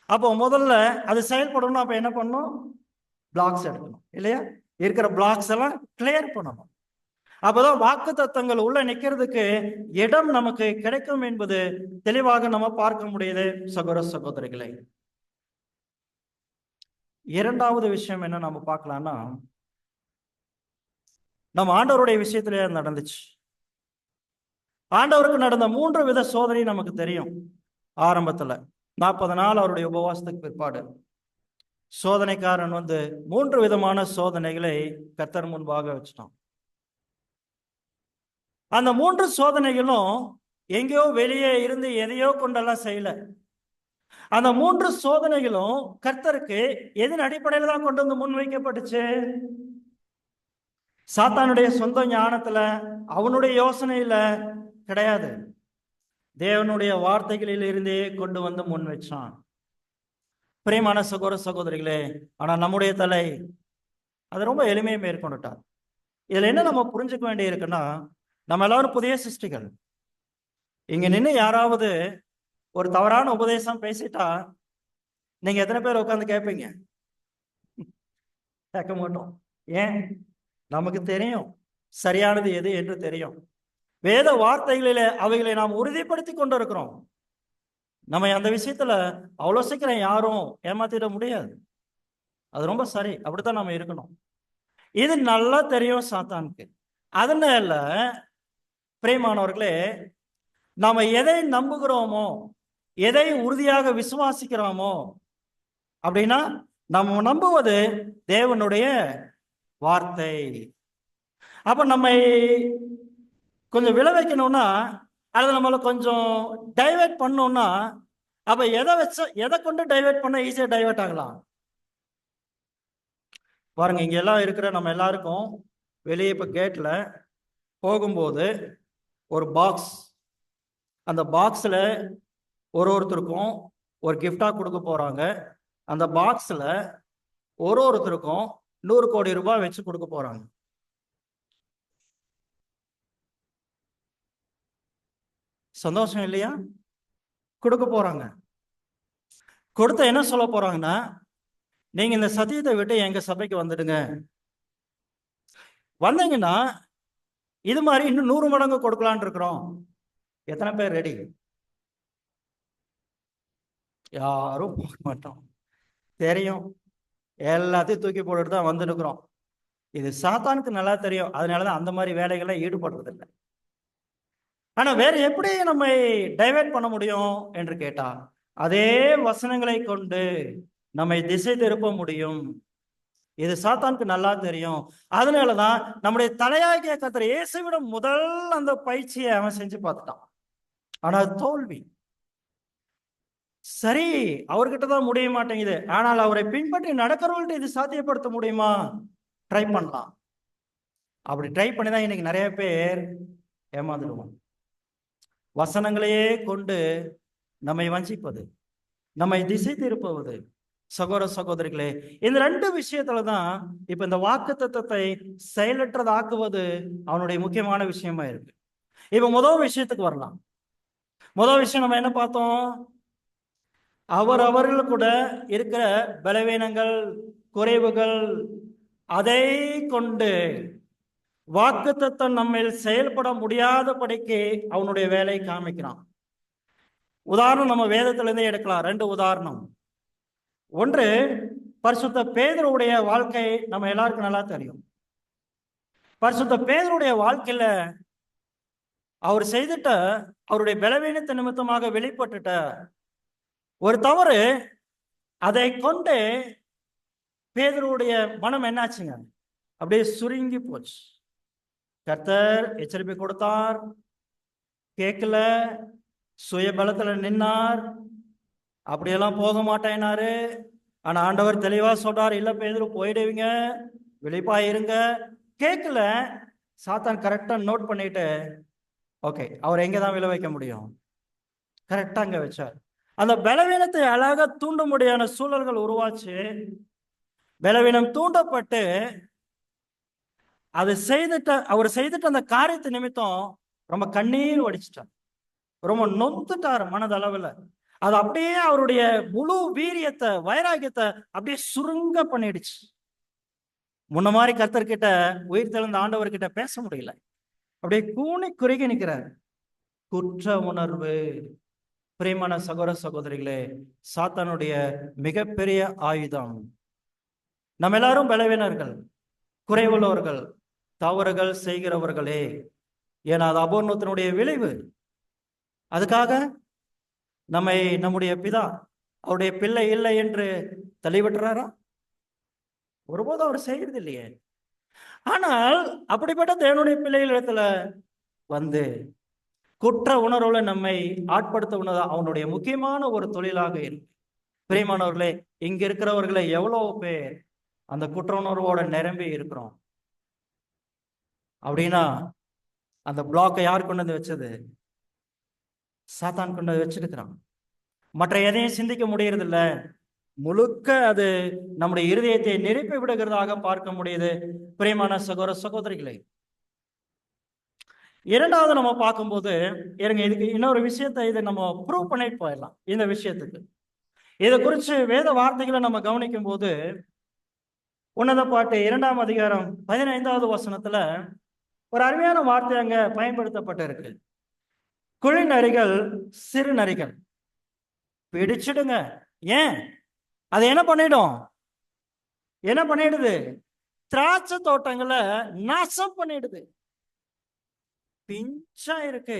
அப்போ முதல்ல அது செயல்படணும். அப்ப என்ன பண்ணணும்? பிளாக்ஸ் எடுக்கணும் இல்லையா? இருக்கிற பிளாக்ஸ் எல்லாம் கிளியர் பண்ணணும். அப்பதான் வாக்கு தத்தங்கள் உள்ள நிக்கிறதுக்கு இடம் நமக்கு கிடைக்கும் என்பது தெளிவாக நம்ம பார்க்க முடியுது சகோதர சகோதரிகளை. இரண்டாவது விஷயம் என்ன நம்ம பார்க்கலாம்னா, நம்ம ஆண்டவருடைய விஷயத்திலே நடந்துச்சு. ஆண்டவருக்கு நடந்த 3 வித சோதனை நமக்கு தெரியும். ஆரம்பத்துல 40 நாள் அவருடைய உபவாசத்துக்கு பிற்பாடு சோதனைக்காரன் 3 விதமான சோதனைகளை கர்த்தர் முன்பாக வச்சுட்டான். அந்த 3 சோதனைகளும் எங்கேயோ வெளியே இருந்து எதையோ கொண்டெல்லாம் செய்யல. அந்த 3 சோதனைகளும் கர்த்தருக்கு எதன் அடிப்படையில் தான் கொண்டு வந்து முன்வைக்கப்பட்டுச்சு? சாத்தானுடைய சொந்த ஞானத்துல, அவனுடைய யோசனையில கிடையாது. தேவனுடைய வார்த்தைகளில் இருந்தே கொண்டு வந்து முன் வச்சான். பிரியமான சகோதர சகோதரிகளே, ஆனா நம்முடைய தலை அது ரொம்ப எளிமையை மேற்கொண்டுட்டார். இதுல என்ன நம்ம புரிஞ்சுக்க வேண்டிய இருக்குன்னா, நம்ம எல்லாரும் புதிய சிருஷ்டிகள். இங்க நின்று யாராவது ஒரு தவறான உபதேசம் பேசிட்டா நீங்க எத்தனை பேர் உட்காந்து கேட்பீங்க? கேட்க மாட்டோம். ஏன்? நமக்கு தெரியும் சரியானது எது என்று தெரியும். வேத வார்த்தைகளிலே அவைகளை நாம் உறுதிப்படுத்தி கொண்டு இருக்கிறோம். நம்ம அந்த விஷயத்துல அவ்வளவு சீக்கிரம் யாரும் ஏமாத்திட முடியாது. அது ரொம்ப சரி, அப்படித்தான் நம்ம இருக்கணும். இது நல்லா தெரியும் சாத்தானுக்கு. அதனால பிரியமானவர்களே, நாம எதை நம்புகிறோமோ, எதை உறுதியாக விசுவாசிக்கிறோமோ, அப்படின்னா நம்ம நம்புவது தேவனுடைய வார்த்தை. அப்ப நம்மை கொஞ்சம் விளை வைக்கணும்னா, அல்லது நம்மளை கொஞ்சம் டைவெர்ட் பண்ணோம்னா, அப்ப எதை கொண்டு டைவெர்ட் பண்ண ஈஸியா டைவெர்ட் ஆகலாம்? பாருங்க, இங்க எல்லாம் இருக்கிற நம்ம எல்லாருக்கும் வெளியே இப்ப கேட்ல போகும்போது ஒரு பாக்ஸ், அந்த பாக்ஸ்ல ஒருத்தருக்கும் ஒரு கிஃப்டா கொடுக்க போறாங்க. அந்த பாக்ஸ்ல ஒருத்தருக்கும் 100 கோடி ரூபாய் வச்சு கொடுக்க போறாங்க. சந்தோஷம் இல்லையா? கொடுக்க போறாங்க. கொடுத்த என்ன சொல்ல போறாங்கன்னா, நீங்க இந்த சத்தியத்தை விட்டு எங்க சபைக்கு வந்துடுங்க. வந்தீங்கன்னா இது மாதிரி இன்னும் 100 மடங்கு கொடுக்கலான் இருக்கிறோம். எத்தனை பேர் ரெடி? யாரும் போக மாட்டோம். தெரியும், எல்லாத்தையும் தூக்கி போட்டுட்டு தான் வந்துருக்கிறோம். இது சாத்தானுக்கு நல்லா தெரியும். அதனாலதான் அந்த மாதிரி வேலைகளை ஈடுபடுறதில்லை. ஆனா வேற எப்படி நம்ம டைவர்ட் பண்ண முடியும் என்று கேட்டா, அதே வசனங்களை கொண்டு நம்மை திசை திருப்ப முடியும். இது சாத்தானுக்கு நல்லா தெரியும். அதனாலதான் நம்முடைய தலையாகிய கர்த்தர் இயேசுவிட முதல் அந்த பயிற்சியை அவன் செஞ்சு பார்த்துட்டான். ஆனா தோல்வி. சரி, அவர்கிட்ட தான் முடிய மாட்டேங்குது. ஆனால் அவரை பின்பற்றி நடக்கிறவங்கள்ட்ட இது சாத்தியப்படுத்த முடியுமா? ட்ரை பண்ணலாம். அப்படி ட்ரை பண்ணி தான் இன்னைக்கு நிறைய பேர் ஏமாந்துடுவோம். வசனங்களையே கொண்டு நம்மை வஞ்சிப்பது, நம்மை திசை திருப்புவது. சகோதர சகோதரிகளே, இந்த 2 விஷயத்துலதான் இப்ப இந்த வாக்கு தத்தத்தை செயலற்றதாக்குவது அவனுடைய முக்கியமான விஷயமா இருக்கு. இப்ப முதல் விஷயத்துக்கு வரலாம். முதல் விஷயம் நம்ம என்ன பார்த்தோம்? அவர்கள் கூட இருக்கிற பலவீனங்கள், குறைவுகள், அதை கொண்டு வாக்குத்தத்தம் நம்மில் செயல்பட முடியாதபடிக்கு அவனுடைய வேலையை காமிக்கிறான். உதாரணம் நம்ம வேதத்திலிருந்தே எடுக்கலாம். 2 உதாரணம். ஒன்று, பரிசுத்த பேதுருவுடைய வாழ்க்கை நம்ம எல்லாருக்கும் நல்லா தெரியும். பரிசுத்த பேதுருவுடைய வாழ்க்கையில அவர் செய்துட்ட அவருடைய பலவீனத்தை நிமித்தமாக வெளிப்பட்டுட்ட ஒரு தவறு, அதை கொண்டு பேதுருவுடைய மனம் என்னாச்சுங்க, அப்படியே சுருங்கி போச்சு. கர்த்தர் எச்சரிப்பை கொடுத்தார், கேட்கல, சுய பலத்துல நின்னார், அப்படியெல்லாம் போக மாட்டேனாரு. ஆனா ஆண்டவர் தெளிவா சொல்றார், இல்ல பேதுரு போயிடுவீங்க, விழிப்பா இருங்க. கேட்கல. சாத்தான் கரெக்டா நோட் பண்ணிட்டு, ஓகே, அவர் எங்கதான் விழ வைக்க முடியும், கரெக்டா அங்க வச்சார். அந்த பலவீனத்தை அழகா தூண்ட முடியாத சூழல்கள் உருவாச்சு. பலவீனம் தூண்டப்பட்டு அது அவர் செய்துட்ட அந்த காரியத்தை நிமித்தம் ரொம்ப கண்ணீர் வடிச்சிட்டார், ரொம்ப நொந்துட்டார் மனதளவுல. அது அப்படியே அவருடைய முழு வீரியத்தை, வைராகியத்தை அப்படியே சுருங்க பண்ணிடுச்சு. முன்ன மாதிரி கர்த்தர்கிட்ட, உயிர் தெழுந்த ஆண்டவர்கிட்ட பேச முடியல. அப்படியே கூனி குறுகி நிற்கிறார். குற்ற உணர்வு. பிரியமான சகோதர சகோதரிகளே, சாத்தானுடைய மிகப்பெரிய ஆயுதம். நம்ம எல்லாரும் பலவீனர்கள், குறைவுள்ளவர்கள், தவறுகள் செய்கிறவர்களே. ஏன்னா அது அபூர்ணத்தினுடைய விளைவு. அதுக்காக நம்மை நம்முடைய பிதா அவருடைய பிள்ளை இல்லை என்று தள்ளிவிட்டுறாரா? ஒருபோதும் அவர் செய்யறது இல்லையே. ஆனால் அப்படிப்பட்ட தேவனுடைய பிள்ளைகள் இடத்துல வந்து குற்ற உணர்வுல நம்மை ஆட்படுத்த உணர்வு அவனுடைய முக்கியமான ஒரு தொழிலாக இருக்கு. பிரியமானவர்களே, இங்க இருக்கிறவர்களை எவ்வளவு பேர் அந்த குற்ற உணர்வோட நிரம்பி இருக்கிறோம்? அப்படின்னா அந்த பிளாக்கை யார் கொண்டு வந்து வச்சது? சாத்தான் கொண்டு வந்து வச்சிருக்கிறான். மற்ற எதையும் சிந்திக்க முடியறது இல்ல. முழுக்க அது நம்முடைய இருதயத்தை நிரப்பி விடுகிறதாக பார்க்க முடியுது. பிரியமான சகோதர சகோதரிகளை, இரண்டாவது நம்ம பார்க்கும்போது, இருங்க, இதுக்கு இன்னொரு விஷயத்தை இதை நம்ம ப்ரூவ் பண்ணிட்டு போயிடலாம். இந்த விஷயத்துக்கு இதை குறித்து வேத வார்த்தைகளை நம்ம கவனிக்கும் போது, உன்னத பாட்டு 2ஆம் அதிகாரம் 15வது வசனத்துல ஒரு அருமையான வார்த்தை அங்க பயன்படுத்தப்பட்டிருக்கு. குழி நரிகள் சிறு நரிகள் பிடிச்சிடுங்க. ஏன்? அது என்ன பண்ணிடுது? திராட்சை தோட்டங்களை நாசம் பண்ணிடுது. பிஞ்சா இருக்கு,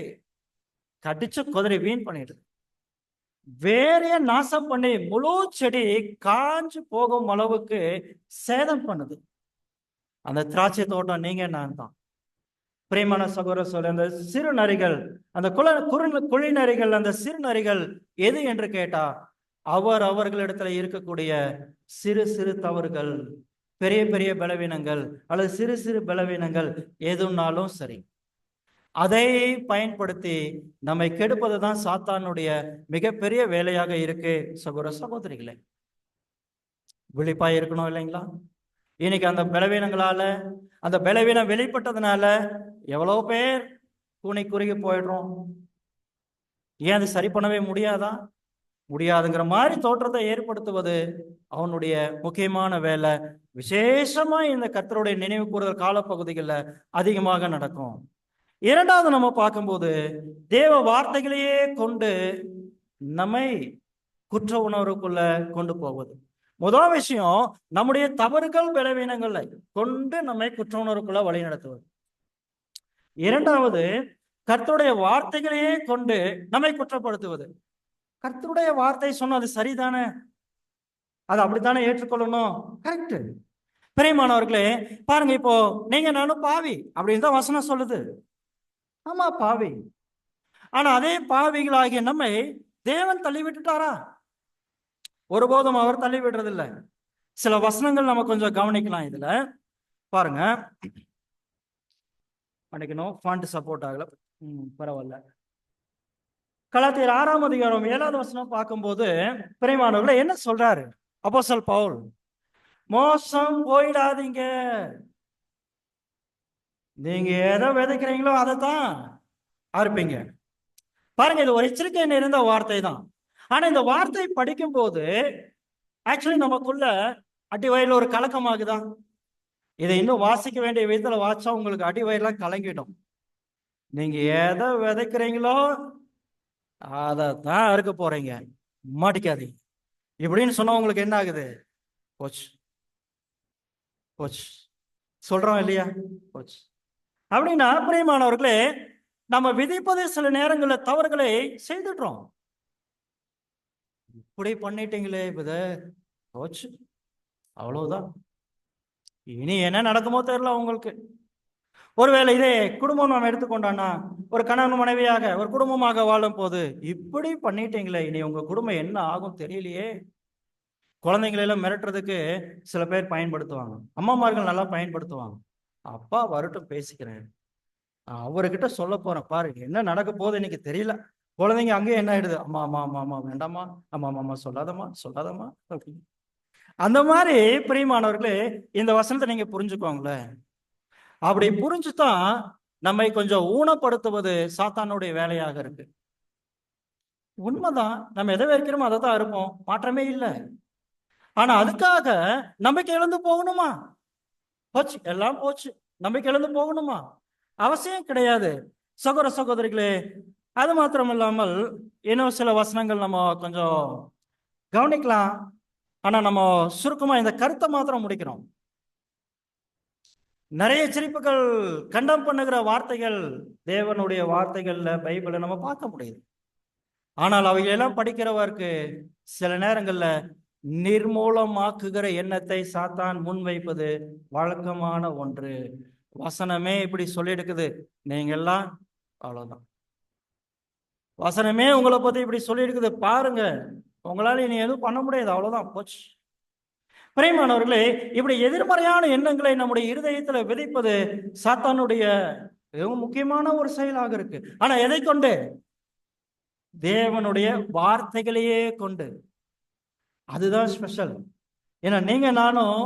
கடிச்ச குதிரை வீண் பண்ணிடுது. வேறைய நாசம் பண்ணி முழு செடி காஞ்சு போகும் அளவுக்கு சேதம் பண்ணுது. அந்த திராட்சை தோட்டம் நீங்க நான் தான். பிரியமான சகோதர சொல்ல, அந்த சிறு நரிகள், அந்த குழி நரிகள், அந்த சிறு நரிகள் எது என்று கேட்டா, அவர்களிடத்துல இருக்கக்கூடிய சிறு சிறு தவறுகள், பெரிய பெரிய பலவீனங்கள் அல்லது சிறு சிறு பலவீனங்கள் எதுனாலும் சரி, அதை பயன்படுத்தி நம்மை கெடுப்பதுதான் சாத்தானுடைய மிகப்பெரிய வேலையாக இருக்கு. சகோதர சகோதரிகளே, விழிப்பா இருக்கணும் இல்லைங்களா? இன்னைக்கு அந்த பலவீனங்களால, அந்த பலவீனம் வெளிப்பட்டதுனால எவ்வளவு பேர் கூனி குறுகி போயிடுறோம். ஏன் அது சரி பண்ணவே முடியாதுங்கிற மாதிரி தோற்றத்தை ஏற்படுத்துவது அவனுடைய முக்கியமான வேலை. விசேஷமா இந்த கர்த்தருடைய நினைவு கூறுதல் காலப்பகுதிகளில் அதிகமாக நடக்கும். இரண்டாவது நம்ம பார்க்கும்போது, தேவ வார்த்தைகளையே கொண்டு நம்மை குற்ற உணர்வுக்குள்ள கொண்டு போவது. முதல் விஷயம், நம்முடைய தவறுகள் பலவீனங்களை கொண்டு நம்மை குற்ற உணர்வுக்குள்ள வழி நடத்துவது. இரண்டாவது, கர்த்தருடைய வார்த்தைகளையே கொண்டு நம்மை குற்றப்படுத்துவது. கர்த்தருடைய வார்த்தை சொன்னது சரிதானே, அது அப்படித்தானே ஏற்றுக்கொள்ளணும், கரெக்ட். பிரியமானவர்களே, பாருங்க, இப்போ நீங்க நானும் பாவி அப்படின்னு தான் வசனம் சொல்லுது. ஆமா, பாவி. ஆனா அதே பாவிகளாகிய நம்மை தேவன் தள்ளி விட்டுட்டாரா? ஒருபோதும் அவர் தள்ளி விடுறதில்லை. சில வசனங்கள் நம்ம கொஞ்சம் கவனிக்கலாம். இதுல பாருங்க, பண்ணிக்கணும், ஃபாண்ட் சப்போர்ட் ஆகல, பரவாயில்ல. கலாத்தியர் 6ஆம் அதிகாரம் 7வது வசனம் பார்க்கும்போது, பிரியமானவர்களை என்ன சொல்றாரு அப்போஸ்தலன் பவுல்? மோசம் போயிடாதீங்க, நீங்க எதை விதைக்கிறீங்களோ அதை தான் அறுப்பீங்க. பாருங்க, இது ஒரு எச்சரிக்கை நிறைந்த வார்த்தை தான். ஆனா இந்த வார்த்தை படிக்கும் போது ஆக்சுவலி நமக்குள்ள அடி வயிறுல ஒரு கலக்கமாகுதான். இதை இன்னும் வாசிக்க வேண்டிய விதத்துல வாச்சா உங்களுக்கு அடி வயிறுலாம் கலங்கிடும். நீங்க எதை விதைக்கிறீங்களோ அதை தான் அறுக்க போறீங்க, மாட்டிக்காதீங்க இப்படின்னு சொன்னா உங்களுக்கு என்ன ஆகுது? போச்சு போச்சு, சொல்றோம் இல்லையா? போச்சு. அப்படின்னா பிரியமானவர்களே, நம்ம விதிப்பது சில நேரங்களில் தவறுகளை செய்துடுறோம். இப்படி பண்ணிட்டீங்களே போச்சு, அவ்வளவுதான், இனி என்ன நடக்குமோ தெரியல உங்களுக்கு. ஒருவேளை இதே குடும்பம் நாம் எடுத்துக்கொண்டோம்னா, ஒரு கணவன் மனைவியாக ஒரு குடும்பமாக வாழும் போது இப்படி பண்ணிட்டீங்களே, இனி உங்க குடும்பம் என்ன ஆகும் தெரியலையே. குழந்தைங்களை எல்லாம் மிரட்டுறதுக்கு சில பேர் பயன்படுத்துவாங்க, அம்மாமார்கள் நல்லா பயன்படுத்துவாங்க. அப்பா வரட்டும் பேசிக்கிறேன், அவர்கிட்ட சொல்ல போறேன், பாரு என்ன நடக்க போகுது இன்னைக்கு தெரியல. குழந்தைங்க அங்கேயே என்ன ஆயிடுது, அம்மா அம்மா அம்மா அம்மா வேண்டாமா, அம்மா அம்மா அம்மா சொல்லாதம்மா சொல்லாதம்மா அப்படின்னு. அந்த மாதிரி பிரியமானவர்களே, இந்த வசனத்தை நீங்க புரிஞ்சுக்கோங்களேன். அப்படி புரிஞ்சுதான் நம்மை கொஞ்சம் ஊனப்படுத்துவது சாத்தானுடைய வேலையாக இருக்கு. உண்மைதான், நம்ம எதை வைக்கிறோமோ அதை தான் இருப்போம், மாற்றமே இல்லை. ஆனா அதுக்காக நம்பிக்கை இழந்து போகணுமா? போச்சு, எல்லாம் போச்சு, நம்பிக்கை இழந்து போகணுமா? அவசியம் கிடையாது சகோதர சகோதரிகளே. அது மாத்திரம் இல்லாமல் இன்னும் சில வசனங்கள் நம்ம கொஞ்சம் கவனிக்கலாம். ஆனா நம்ம சுருக்கமா இந்த கருத்தை மாத்திரம் முடிக்கிறோம். நிறைய எச்சரிப்புகள், கண்டம் பண்ணுகிற வார்த்தைகள் தேவனுடைய வார்த்தைகள்ல பைபிளை நம்ம பார்க்க முடியுது. ஆனால் அவைகளெல்லாம் படிக்கிறவருக்கு சில நேரங்கள்ல நிர்மூலமாக்குகிற எண்ணத்தை சாத்தான் முன்வைப்பது வழக்கமான ஒன்று. வசனமே இப்படி சொல்லி எடுக்குது, நீங்க எல்லாம் அவ்வளவுதான். வசனமே உங்களை பத்தி இப்படி சொல்லி இருக்குது பாருங்க, உங்களால இனி எதுவும் பண்ண முடியாது, அவ்வளவுதான், போச்சு. பிரியமானவர்களே, இப்படி எதிர்மறையான எண்ணங்களை நம்முடைய இருதயத்துல விதைப்பது சாத்தானுடைய மிகவும் முக்கியமான ஒரு செயலாக இருக்கு. ஆனா எதை கொண்டு? தேவனுடைய வார்த்தைகளையே கொண்டு. அதுதான் ஸ்பெஷல். ஏன்னா நீங்க நானும்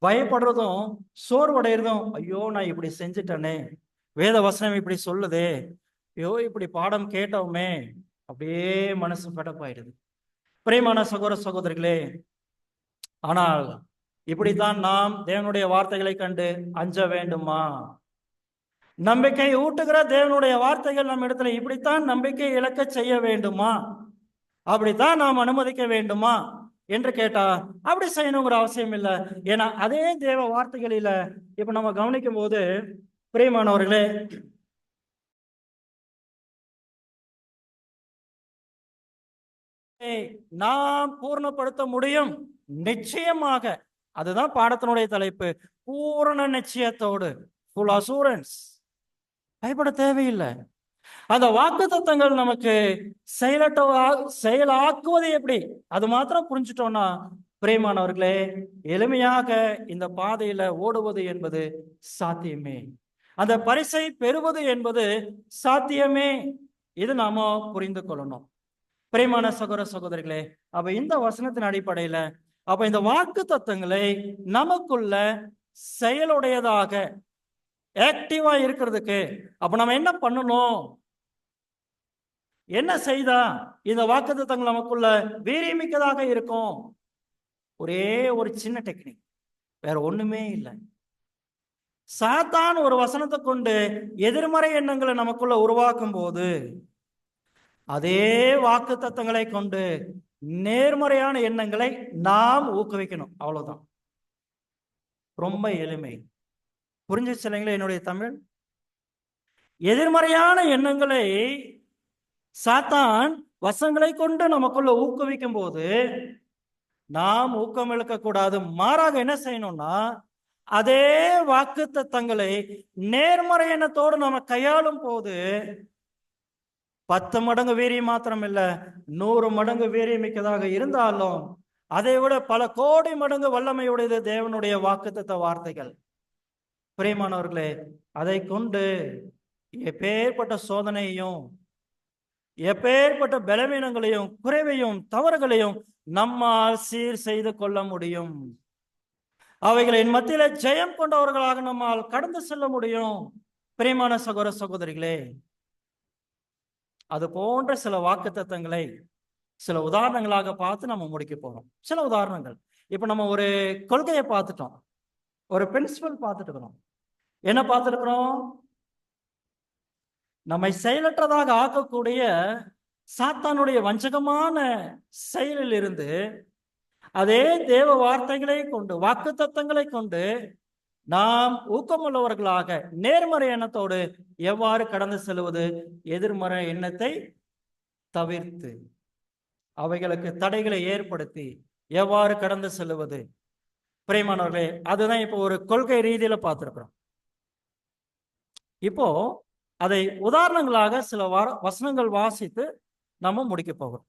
பயப்படுறதும் சோர்வடைறதும், ஐயோ நான் இப்படி செஞ்சுட்டேனே, வேத வசனம் இப்படி சொல்லுதே, ஐயோ இப்படி பாடம் கேட்டோமே, அப்படியே மனசு படப்பாயிடுது. பிரியமான சகோதர சகோதரிகளே, ஆனால் இப்படித்தான் நாம் தேவனுடைய வார்த்தைகளை கண்டு அஞ்ச வேண்டுமா? நம்பிக்கை ஊட்டுகிற தேவனுடைய வார்த்தைகள் நம்ம இடத்துல இப்படித்தான் நம்பிக்கை இழக்க செய்ய வேண்டுமா? அப்படித்தான் நாம் அனுமதிக்க வேண்டுமா என்று கேட்டா அப்படி செய்யணுங்கிற அவசியம் இல்லை. ஏன்னா அதே தேவ வார்த்தைகளில இப்ப நம்ம கவனிக்கும் போது பிரியமானவர்களே, நாம் பூர்ணப்படுத்த முடியும் நிச்சயமாக. அதுதான் பாடத்தினுடைய தலைப்பு, பூரண நிச்சயத்தோடு, full assurance. பயப்பட தேவையில்லை. அந்த வாக்கு தத்தங்கள் நமக்கு செயலாக்குவது எப்படி, அது மாத்திரம் புரிஞ்சுட்டோம்னா பிரியமானவர்களே, எளிமையாக இந்த பாதையில ஓடுவது என்பது சாத்தியமே, அந்த பரிசை பெறுவது என்பது சாத்தியமே. இது நாம புரிந்து கொள்ளணும். பிரியமான சகோதர சகோதரிகளே, அப்ப இந்த வசனத்தின் அடிப்படையில அப்ப இந்த வாக்கு தத்தங்களை நமக்குள்ள செயலுடையதாக ஆக்டிவா இருக்கிறதுக்கு அப்ப நம்ம என்ன பண்ணணும்? என்ன செய்தா இந்த வாக்கு தத்தங்கள் நமக்குள்ள வீரியமிக்கதாக இருக்கும்? ஒரே ஒரு சின்ன டெக்னிக், வேற ஒண்ணுமே இல்லை. சாத்தான் ஒரு வசனத்தை கொண்டு எதிர்மறை எண்ணங்களை நமக்குள்ள உருவாக்கும் போது அதே வாக்கு தத்தங்களை கொண்டு நேர்மறையான எண்ணங்களை நாம் ஊக்குவிக்கணும், அவ்வளவுதான். ரொம்ப எளிமை. புரிஞ்சிச்சு இல்லைங்களா என்னுடைய தமிழ்? எதிர்மறையான எண்ணங்களை சாத்தான் வசங்களை கொண்டு நமக்குள்ள ஊக்குவிக்கும் போது நாம் ஊக்கம் இழக்க கூடாது. மாறாக என்ன செய்யணும்னா அதே வாக்கு தத்தங்களை நேர்மறை எண்ணத்தோடு நம்ம கையாளும் போது 10 மடங்கு வீரியம் மாத்திரம் இல்ல, 100 மடங்கு வீரியமிக்கதாக இருந்தாலும் அதை விட பல கோடி மடங்கு வல்லமையுடையது தேவனுடைய வாக்குத்தத்த வார்த்தைகள். பிரியமானவர்களே, அதை கொண்டு எப்பேற்பட்ட சோதனையையும் எப்பேற்பட்ட பலவீனங்களையும் குறைவையும் தவறுகளையும் நம்மால் சீர் செய்து கொள்ள முடியும். அவைகளின் மத்தியில ஜெயம் கொண்டவர்களாக நம்மால் கடந்து செல்ல முடியும். பிரியமான சகோதர சகோதரிகளே, அது போன்ற சில வாக்குத்தத்தங்களை சில உதாரணங்களாக பார்த்து நம்ம முடிக்க போறோம். சில உதாரணங்கள். இப்ப நம்ம ஒரு கொள்கையை பார்த்துட்டோம், ஒரு பிரின்சிபல் பார்த்துட்டு இருக்கிறோம். என்ன பார்த்துருக்கிறோம்? நம்மை செயலற்றதாக ஆக்கக்கூடிய சாத்தானுடைய வஞ்சகமான செயலில் இருந்து அதே தேவ வார்த்தைகளை கொண்டு, வாக்கு தத்தங்களை கொண்டு நாம் ஊக்கமுள்ளவர்களாக நேர்மறை எண்ணத்தோடு எவ்வாறு கடந்து செல்வது, எதிர்மறை எண்ணத்தை தவிர்த்து அவைகளுக்கு தடைகளை ஏற்படுத்தி எவ்வாறு கடந்து செல்வது. பிரியமானவர்களே, அதுதான் இப்போ ஒரு கொள்கை ரீதியில பார்த்திருக்கிறோம். இப்போ அதை உதாரணங்களாக சில வசனங்கள் வாசித்து நம்ம முடிக்க போகிறோம்.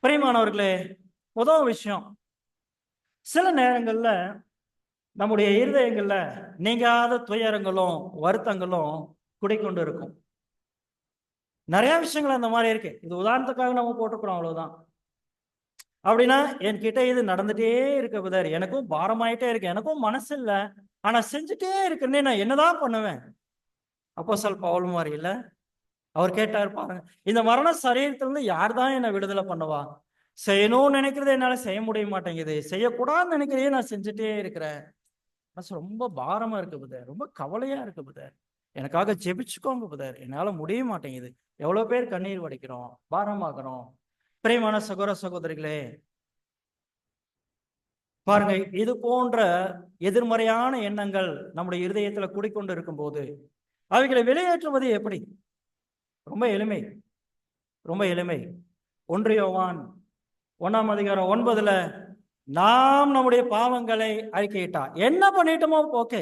பிரியமானவர்களே, முதல் விஷயம், சில நேரங்கள்ல நம்முடைய இருதயங்கள்ல நீங்காத துயரங்களும் வருத்தங்களும் குடிக்கொண்டு இருக்கும். நிறைய விஷயங்கள் அந்த மாதிரி இருக்கு. இது உதாரணத்துக்காக நம்ம போட்டுக்கிறோம், அவ்வளவுதான். அப்படின்னா என்கிட்ட இது நடந்துட்டே இருக்க புதர், எனக்கும் பாரமாயிட்டே இருக்கு, எனக்கும் மனசு இல்லை, ஆனா செஞ்சுட்டே இருக்குன்னே நான் என்னதான் பண்ணுவேன்? அப்போஸ்தலன் பவுல் மாதிரி இல்ல, அவர் கேட்டார் பாருங்க, இந்த மரண சரீரத்திலிருந்து யார் தான் என்னை விடுதலை பண்ணுவா? செய்யணும்னு நினைக்கிறத என்னால செய்ய முடிய மாட்டேங்குது, செய்யக்கூடாதுன்னு நினைக்கிறதே நான் செஞ்சுட்டே இருக்கிறேன், மனசு ரொம்ப பாரமா இருக்கு புதர், ரொம்ப கவலையா இருக்கு புதர், எனக்காக ஜெபிச்சுக்கோங்க புதர், என்னால முடிய மாட்டேங்குது. எவ்வளவு பேர் கண்ணீர் வடிக்கிறோம், பாரமாகிறோம். பிரியமான சகோதர சகோதரிகளே, பாருங்க, இது போன்ற எதிர்மறையான எண்ணங்கள் நம்முடைய இருதயத்துல குடிக்கொண்டு இருக்கும் போது அவைகளை வெளியேற்றுவது எப்படி? ரொம்ப எளிமை, ரொம்ப எளிமை. 1 யோவான் 1:9 நாம் நம்முடைய பாவங்களை அறிக்கையிட்டா, என்ன பண்ணிட்டோமோ ஓகே,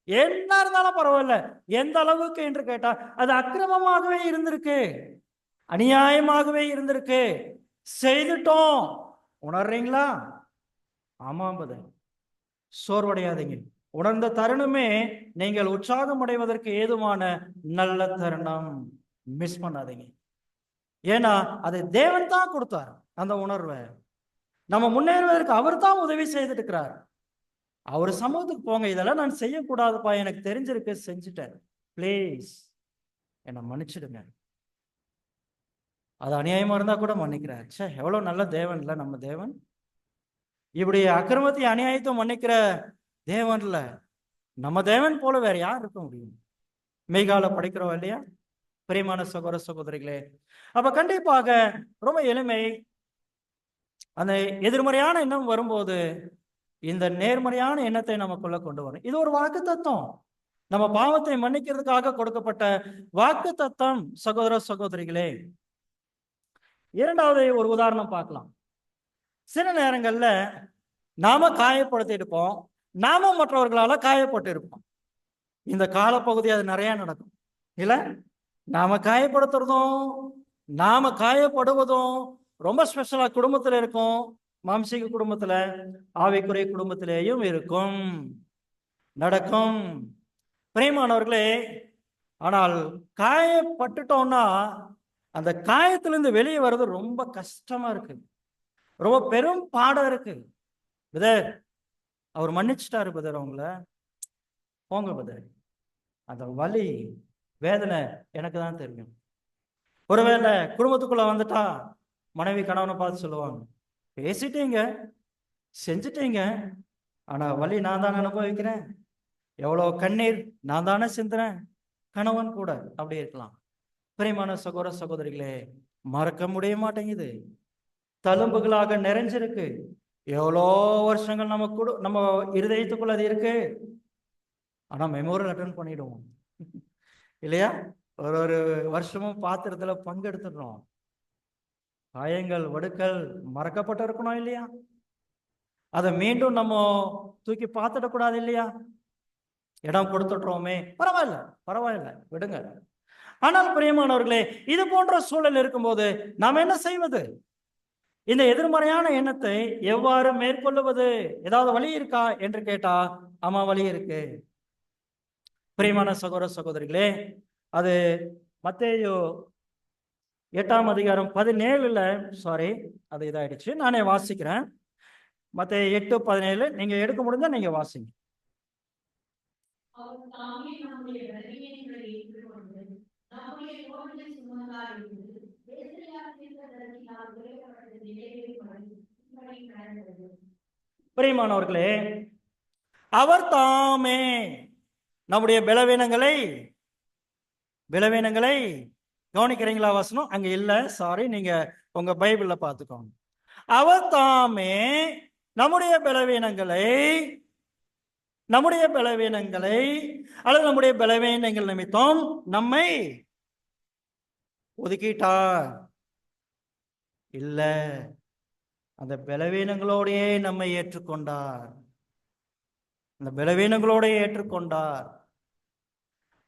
என்ன இருந்தாலும் பரவாயில்ல, எந்த அளவுக்கு என்று கேட்டா, அது அக்கிரமமாகவே இருந்திருக்கு, அநியாயமாகவே இருந்திருக்கு, செய்துட்டோம், உணர்றீங்களா? ஆமாம் பதர், சோர்வடையாதீங்க. உணர்ந்த தருணமே நீங்கள் உற்சாகம் அடைவதற்கு ஏதுவான நல்ல தருணம். மிஸ் பண்ணாதீங்க. ஏன்னா அதை தேவன் தான் கொடுத்தார். அந்த உணர்வை நம்ம முன்னேறுவதற்கு அவர் தான் உதவி செய்துட்டு இருக்கிறார். அவர் சமூகத்துக்கு போங்க, இதெல்லாம் நான் செய்யக்கூடாதுப்பா, எனக்கு தெரிஞ்சிருக்கு, செஞ்சுட்டேன், ப்ளீஸ் என்னை மன்னிச்சிடுங்க. அது அநியாயமா இருந்தா கூட மன்னிக்கிறார். சே, எவ்வளவு நல்ல தேவன் இல்ல நம்ம தேவன். இப்படி அக்கிரமத்தை அநியாயத்தை மன்னிக்கிற தேவன்ல நம்ம தேவன் போல வேற யார் இருக்க முடியும்? மெய்கால படிக்கிறோம் இல்லையா பிரியமான சகோதர சகோதரிகளே? அப்ப கண்டிப்பாக ரொம்ப எளிமை. அந்த எதிர்மறையான எண்ணம் வரும்போது இந்த நேர்மறையான எண்ணத்தை நமக்குள்ள கொண்டு வரும். இது ஒரு வாக்கு தத்துவம், நம்ம பாவத்தை மன்னிக்கிறதுக்காக கொடுக்கப்பட்ட வாக்கு தத்துவம். சகோதர சகோதரிகளே, இரண்டாவது ஒரு உதாரணம் பார்க்கலாம். சில நேரங்கள்ல நாம காயப்படுத்தி இருப்போம், நாம மற்றவர்களால காயப்பட்டு இருப்போம். இந்த காலப்பகுதி அது நிறைய நடக்கும் இல்ல? நாம காயப்படுத்துறதும் நாம காயப்படுவதும் ரொம்ப ஸ்பெஷலா குடும்பத்துல இருக்கும், மாம்சீக குடும்பத்துல, ஆவிக்குறை குடும்பத்திலேயும் இருக்கும், நடக்கும். பிரியமானவர்களே, ஆனால் காயப்பட்டுட்டோம்னா அந்த காயத்திலிருந்து வெளியே வர்றது ரொம்ப கஷ்டமா இருக்கு, ரொம்ப பெரும் பாடம் இருக்கு. பிரதர், அவர் மன்னிச்சிட்டாரு பிரதர், அவங்கள போங்க பிரதர், அந்த வலி வேதனை எனக்கு தான் தெரியும். ஒருவேளை குடும்பத்துக்குள்ள வந்துட்டா மனைவி கணவனை பார்த்து சொல்லுவாங்க, பேசிட்டீங்க, செஞ்சுட்டீங்க, ஆனா வலி நான் தானே அனுபவிக்கிறேன், எவ்வளவு கண்ணீர் நான் தானே சிந்துறேன். கணவன் கூட அப்படி இருக்கலாம். பிரியமான சகோதர சகோதரிகளே, மறக்க முடிய மாட்டேங்குது, தழும்புகளாக நிறைஞ்சிருக்கு. எவ்வளோ வருஷங்கள் நம்ம இருதயத்துக்குள்ள அது இருக்கு. ஆனா மெமோரியல் அட்டன் பண்ணிடுவோம் இல்லையா? ஒரு வருஷமும் பாத்திரத்துல பங்கெடுத்துடுறோம். காயங்கள் வடுக்கள் மறக்கப்பட்டு இருக்கணும் இல்லையா? அதை மீண்டும் நம்ம தூக்கி பார்த்துடக்கூடாது இல்லையா? இடம் கொடுத்துடுறோமே, பரவாயில்ல பரவாயில்ல விடுங்க. ஆனால் பிரியமானவர்களே, இது போன்ற சூழல் இருக்கும்போது நாம் என்ன செய்வது? இந்த எதிர்மறையான எண்ணத்தை எவ்வாறு மேற்கொள்ளுவது? ஏதாவது வழி இருக்கா என்று கேட்டா, ஆமா வழி இருக்கு. பிரியமான சகோதர சகோதரிகளே, அது மத்தேயு 8:17 சாரி, அது இதாயிடுச்சு, நானே வாசிக்கிறேன். மத்தேயு 8:17 நீங்க எடுக்க முடிஞ்சா நீங்க வாசிங்க. பிரியமானவர்களே, அவர் தாமே நம்முடைய பலவீனங்களை கவனிக்கிறீங்களா? வசனம் அங்க இல்ல, சாரி, நீங்க உங்க பைபிள்ல பார்த்துக்கோங்க. அவர் தாமே நம்முடைய பலவீனங்களை அல்லது நம்முடைய பலவீனங்கள் நிமித்தம் நம்மை ஒதுக்கிட்டார். இல்ல, அந்த பலவீனங்களோடையே நம்மை ஏற்றுக்கொண்டார்.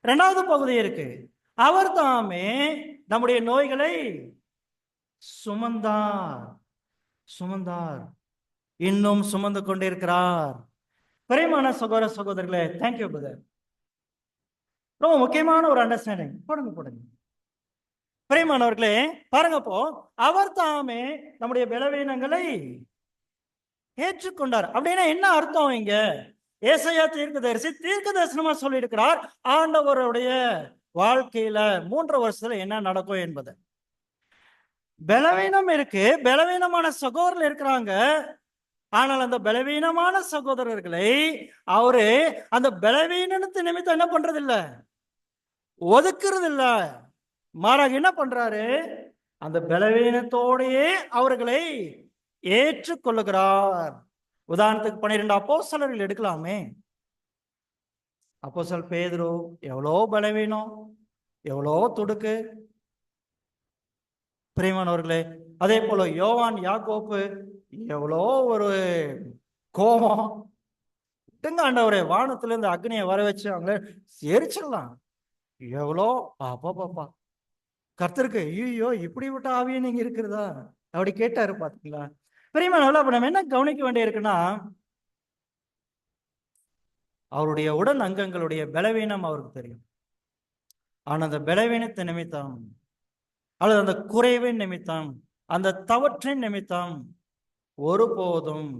இரண்டாவது பகுதி இருக்கு. அவர் தாமே நம்முடைய நோய்களை சுமந்தார், இன்னும் சுமந்து கொண்டிருக்கிறார். பிரியமான சகோதர சகோதரர்களே, தேங்க்யூ பிரதர். ரொம்ப முக்கியமான ஒரு அண்டர்ஸ்டாண்டிங். போடுங்க. பிரியமானவர்களே, பாருங்க, அப்போ அவர் தாமே நம்முடைய பலவீனங்களை ஏற்றுக்கொண்டார். அப்படின்னா என்ன அர்த்தம்? இங்க ஏசாயா தீர்க்க தரிசனமா சொல்லி இருக்கிறார், ஆண்டவருடைய வாழ்க்கையில 3 வருஷத்துல என்ன நடக்கும் என்பது. பலவீனம் இருக்கு, பலவீனமான சகோதரர்கள் இருக்கிறாங்க. ஆனால் அந்த பலவீனமான சகோதரர்களை அவரு அந்த பலவீனத்து நிமித்தம் என்ன பண்றது இல்ல, ஒதுக்குறது இல்ல. மாறாக என்ன பண்றாரு, அந்த பலவீனத்தோடையே அவர்களை ஏற்றுக்கொள்ளுகிறார். உதாரணத்துக்கு 12 அப்போஸ்தலர்கள் எடுக்கலாமே. அப்போஸ்தலர் பேதுரு எவ்வளோ பலவீனம், எவ்வளோ துடுக்கு. பிரியமானவர்களே, அதே போல யோவான் யாக்கோப்பு எவ்வளோ ஒரு கோபம். ஆண்டவரே, வானத்திலிருந்து அக்னியை வர வச்சு அவங்கள எரிச்சிடலாம். எவ்வளோ பாப்பா கர்த்தருக்கு ஐயோ இப்படி விட்ட ஆவியே நீங்க இருக்கிறதா அப்படி கேட்டாரு. பாத்தீங்களா? பிரியமானவர்களே, அப்ப நம்ம என்ன கவனிக்க வேண்டிய இருக்குன்னா, அவருடைய உடல் அங்கங்களுடைய பலவீனம் அவருக்கு தெரியும். ஆனா அந்த பலவீனத்தை நிமித்தம் அல்லது அந்த குறைவின் நிமித்தம், அந்த தவற்றின் நிமித்தம் ஒருபோதும்